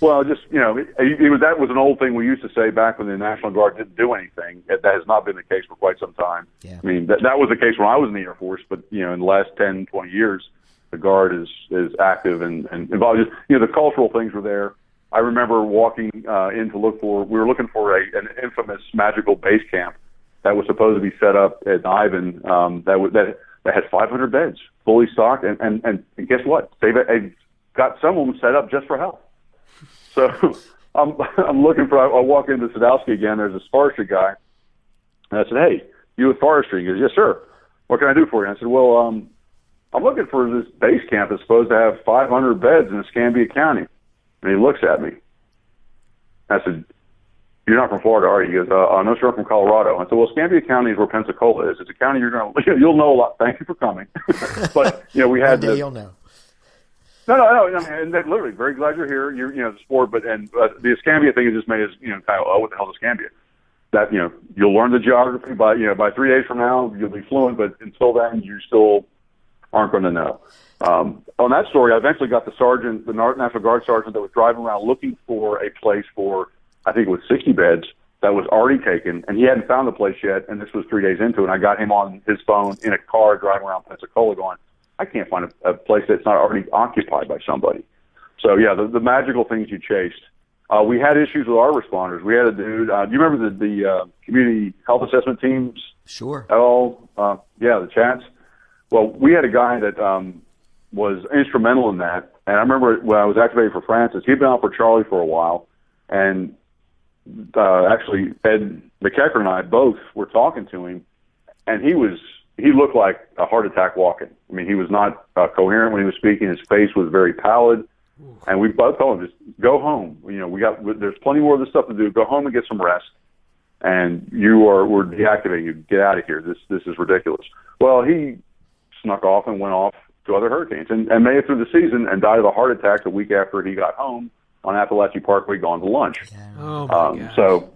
Speaker 3: Well, just, that was an old thing we used to say back when the National Guard didn't do anything. That has not been the case for quite some time. Yeah. I mean, that was the case when I was in the Air Force, but, in the last 10, 20 years, the Guard is active and involved. Just, the cultural things were there. I remember walking in to look for, we were looking for an infamous magical base camp that was supposed to be set up at Ivan that had 500 beds, fully stocked. And guess what? They've got some of them set up just for health. So I'm looking for, I walk into Sadowski again, there's a forestry guy, and I said, hey, you with forestry? He goes, yes, sir. What can I do for you? I said, well, I'm looking for this base camp that's supposed to have 500 beds in Escambia County. And he looks at me. I said, you're not from Florida, are you? He goes, no, sir, I'm from Colorado. I said, well, Escambia County is where Pensacola is. It's a county you'll know a lot. Thank you for coming. But, we had
Speaker 1: one day you'll know.
Speaker 3: No. And literally, very glad you're here. You're, the sport, but the Escambia thing has just made us, kind of, what the hell is Escambia? That, you'll learn the geography by 3 days from now, you'll be fluent, but until then, you still aren't going to know. On that story, I eventually got the National Guard sergeant that was driving around looking for a place for, I think it was 60 beds that was already taken, and he hadn't found the place yet, and this was 3 days into it, and I got him on his phone in a car driving around Pensacola going, I can't find a place that's not already occupied by somebody. So, yeah, the magical things you chased. We had issues with our responders. We had a dude, do you remember the community health assessment teams?
Speaker 1: Sure.
Speaker 3: At all? The chats. Well, we had a guy that was instrumental in that. And I remember when I was activated for Francis, he'd been out for Charlie for a while. And actually, Ed McKecker and I both were talking to him. And he looked like a heart attack walking. I mean, he was not coherent when he was speaking. His face was very pallid. And we both told him, just go home. There's plenty more of this stuff to do. Go home and get some rest. And we're deactivating you. Get out of here. This is ridiculous. Well, he snuck off and went off to other hurricanes and made it through the season and died of a heart attack the week after he got home on Appalachia Parkway going to lunch.
Speaker 1: Yeah.
Speaker 2: Oh, my gosh.
Speaker 3: So,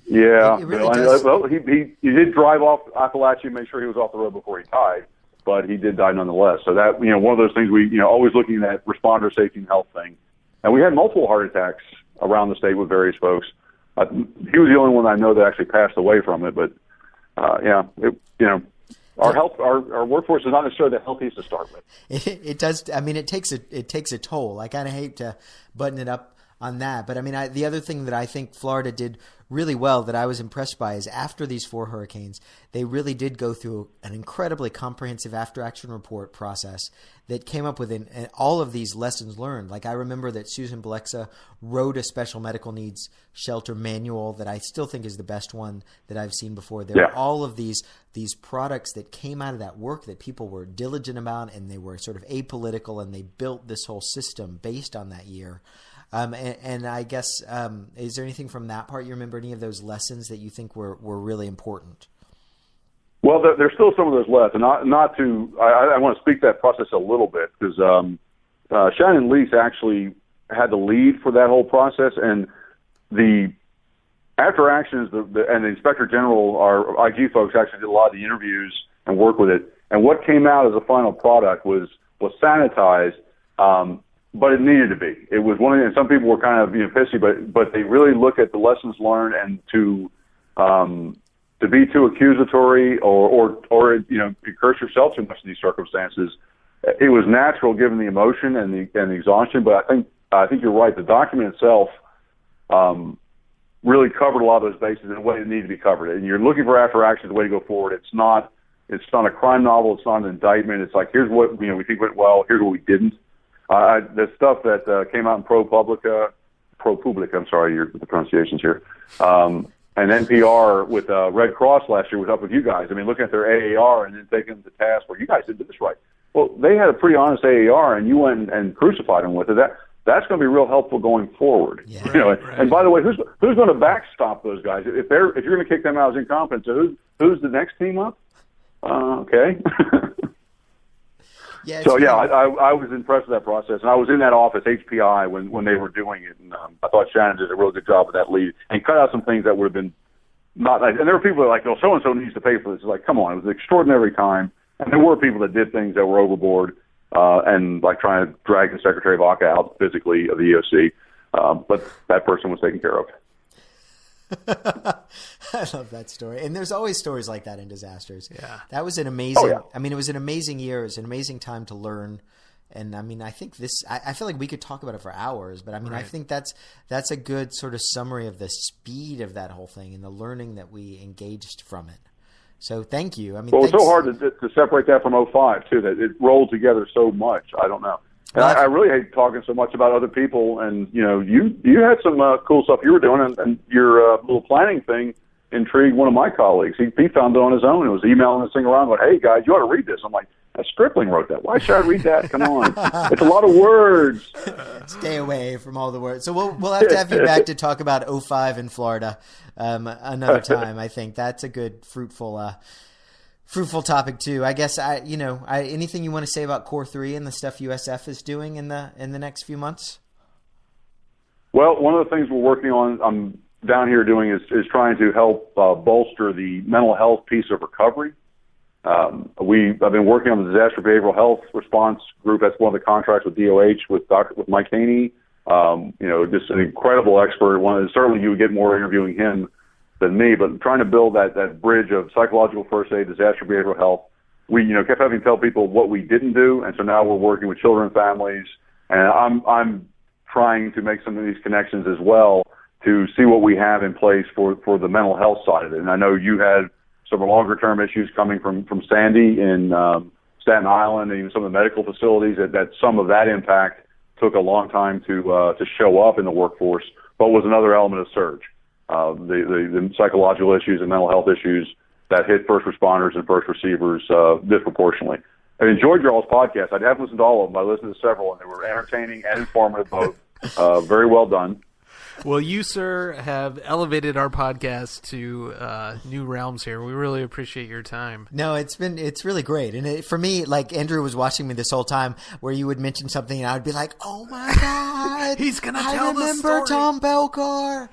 Speaker 3: yeah.
Speaker 1: It really does.
Speaker 3: Well, he did drive off Appalachia, make sure he was off the road before he died, but he did die nonetheless. So that, one of those things we, always looking at responder safety and health thing. And we had multiple heart attacks around the state with various folks. He was the only one I know that actually passed away from it, but, our workforce is not necessarily the healthiest to start with.
Speaker 1: It does. I mean, it takes a toll. I kind of hate to button it up on that, but I mean, the other thing that I think Florida did really well that I was impressed by is after these 4 hurricanes, they really did go through an incredibly comprehensive after-action report process that came up with all of these lessons learned. Like I remember that Susan Bilexa wrote a special medical needs shelter manual that I still think is the best one that I've seen before. There were all of these products that came out of that work that people were diligent about, and they were sort of apolitical, and they built this whole system based on that year. And I guess, is there anything from that part you remember, any of those lessons that you think were really important?
Speaker 3: Well, there's still some of those left, and I want to speak that process a little bit because Shannon Lease actually had the lead for that whole process, and the after actions and the Inspector General, our IG folks, actually did a lot of the interviews and work with it. And what came out as a final product was sanitized. But it needed to be. It was one of and some people were kind of pissy, but they really look at the lessons learned and to be too accusatory or curse yourself too much in these circumstances. It was natural given the emotion and the exhaustion. But I think you're right. The document itself really covered a lot of those bases in a way that needed to be covered. And you're looking for after action, the way to go forward. It's not a crime novel. It's not an indictment. It's like here's what we think went well. Here's what we didn't. The stuff that came out in ProPublica, I'm sorry, the pronunciations here, and NPR with Red Cross last year was up with you guys. I mean, looking at their AAR and then taking them to task where you guys did this right. Well, they had a pretty honest AAR, and you went and crucified them with it. that's going to be real helpful going forward.
Speaker 1: Yeah.
Speaker 3: Right. And by the way, who's going to backstop those guys? If you're going to kick them out as incompetent, so who's the next team up? Okay.
Speaker 1: Yeah.
Speaker 3: So yeah, I was impressed with that process, and I was in that office, HPI, when they were doing it, and I thought Shannon did a really good job with that lead and cut out some things that would have been not. And there were people that were like, "Oh, so and so needs to pay for this." It's like, come on, it was an extraordinary time, and there were people that did things that were overboard, and like trying to drag the Secretary of ACA out physically of the EOC, but that person was taken care of.
Speaker 1: I love that story. And there's always stories like that in disasters.
Speaker 2: Yeah.
Speaker 1: That was an amazing,
Speaker 3: Oh, yeah.
Speaker 1: I mean, it was an amazing year. It was an amazing time to learn. And I mean, I think I feel like we could talk about it for hours, but I mean, I think that's a good sort of summary of the speed of that whole thing and the learning that we engaged from it. So thank you. I mean,
Speaker 3: Well, it's so hard to separate that from 05 too, that it rolled together so much. I don't know. And I really hate talking so much about other people. And you had some cool stuff you were doing, and your little planning thing intrigued one of my colleagues. He found it on his own and was emailing this thing around, going, "Hey guys, you ought to read this." I'm like, Stripling wrote that. Why should I read that? Come on, it's a lot of words.
Speaker 1: Stay away from all the words. So we'll have you back to talk about 05 in Florida another time. I think that's a good fruitful topic too. I guess anything you want to say about Core 3 and the stuff USF is doing in the next few months?
Speaker 3: Well, one of the things we're working on, I'm down here doing is trying to help bolster the mental health piece of recovery. I've been working on the disaster behavioral health response group. That's one of the contracts with DOH with Mike Haney. Just an incredible expert. Certainly you would get more interviewing him than me, but trying to build that bridge of psychological first aid, disaster behavioral health. We, kept having to tell people what we didn't do, and so now we're working with children and families, and I'm trying to make some of these connections as well to see what we have in place for the mental health side of it. And I know you had some longer term issues coming from Sandy in Staten Island, and even some of the medical facilities that some of that impact took a long time to show up in the workforce, but was another element of surge. The psychological issues and mental health issues that hit first responders and first receivers disproportionately. I enjoyed your all's podcast. I haven't listened to all of them. I listened to several, and they were entertaining and informative both. Very well done.
Speaker 2: Well, you, sir, have elevated our podcast to new realms here. We really appreciate your time.
Speaker 1: No, it's really great. And for me, like Andrew was watching me this whole time where you would mention something and I would be like, oh my God,
Speaker 2: he's going to tell the story.
Speaker 1: I remember Tom Belcar.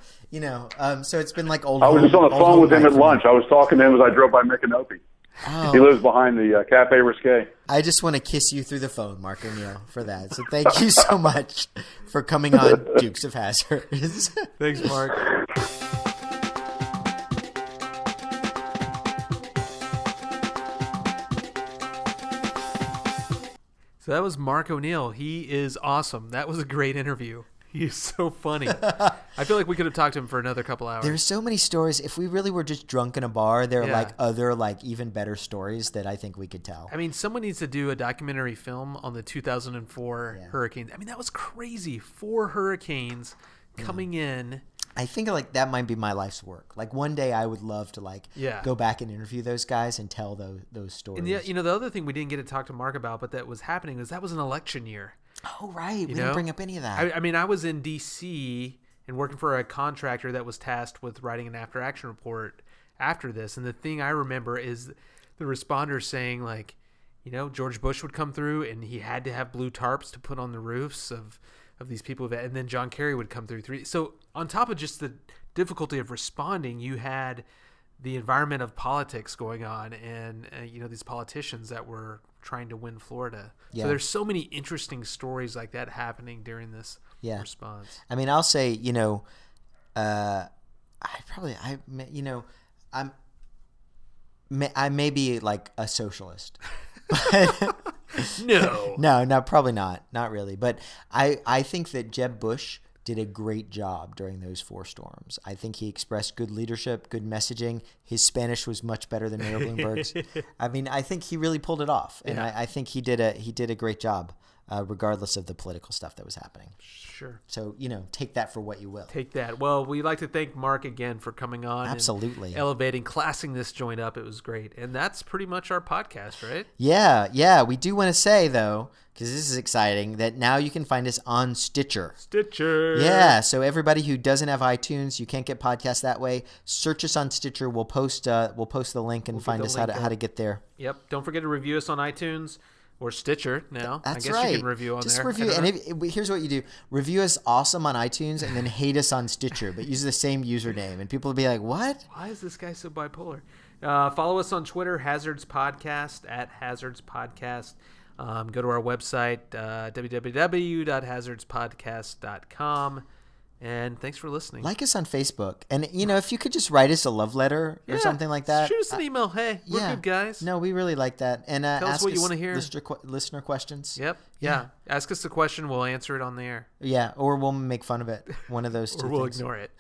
Speaker 1: So it's been like old.
Speaker 3: I was just on the phone with him at lunch. I was talking to him as I drove by Micanopy.
Speaker 1: Oh.
Speaker 3: He lives behind the Cafe Risque.
Speaker 1: I just want to kiss you through the phone, Mark O'Neill, for that. So thank you so much for coming on Dukes of Hazzard.
Speaker 2: Thanks, Mark. So that was Mark O'Neill. He is awesome. That was a great interview. He's so funny. I feel like we could have talked to him for another couple hours.
Speaker 1: There's so many stories. If we really were just drunk in a bar, there are other even better stories that I think we could tell.
Speaker 2: I mean, someone needs to do a documentary film on the 2004 hurricanes. I mean, that was crazy. 4 hurricanes coming in.
Speaker 1: I think that might be my life's work. Like one day I would love to go back and interview those guys and tell those stories.
Speaker 2: And the other thing we didn't get to talk to Mark about, but that was happening, was that was an election year.
Speaker 1: Oh, right. We didn't bring up any of that.
Speaker 2: I mean, I was in D.C. and working for a contractor that was tasked with writing an after-action report after this. And the thing I remember is the responders saying, George Bush would come through and he had to have blue tarps to put on the roofs of these people. And then John Kerry would come through. So on top of just the difficulty of responding, you had the environment of politics going on and, these politicians that were trying to win Florida. Yeah. So there's so many interesting stories like that happening during this response.
Speaker 1: I mean, I'll say, I may be like a socialist. No, probably not. Not really. But I think that Jeb Bush did a great job during those 4 storms. I think he expressed good leadership, good messaging. His Spanish was much better than Mayor Bloomberg's. I mean, I think he really pulled it off, and I think he did a great job. regardless of the political stuff that was happening.
Speaker 2: Sure.
Speaker 1: So, take that for what you will.
Speaker 2: Take that. Well, we'd like to thank Mark again for coming on.
Speaker 1: Absolutely.
Speaker 2: And elevating, classing this joint up. It was great. And that's pretty much our podcast, right?
Speaker 1: Yeah. We do want to say, though, because this is exciting, that now you can find us on Stitcher. Yeah, so everybody who doesn't have iTunes, you can't get podcasts that way, search us on Stitcher. We'll post the link and find us how to get there.
Speaker 2: Yep. Don't forget to review us on iTunes. Or Stitcher now.
Speaker 1: That's
Speaker 2: I guess
Speaker 1: right.
Speaker 2: You can review on
Speaker 1: Just
Speaker 2: there.
Speaker 1: Review, and here's what you do: review us awesome on iTunes, and then hate us on Stitcher, but use the same username, and people will be like, "What?
Speaker 2: Why is this guy so bipolar?" Follow us on Twitter, Hazards Podcast @Hazards Podcast. Go to our website, www.hazardspodcast.com. And thanks for listening.
Speaker 1: Like us on Facebook. And, if you could just write us a love letter or something like that.
Speaker 2: Shoot us an email. Hey, we're good guys.
Speaker 1: No, we really like that. And
Speaker 2: tell us what you want to hear.
Speaker 1: Listener questions.
Speaker 2: Yep. Yeah. Ask us a question. We'll answer it on the air.
Speaker 1: Yeah. Or we'll make fun of it. One of those two
Speaker 2: or we'll
Speaker 1: things.
Speaker 2: Ignore it.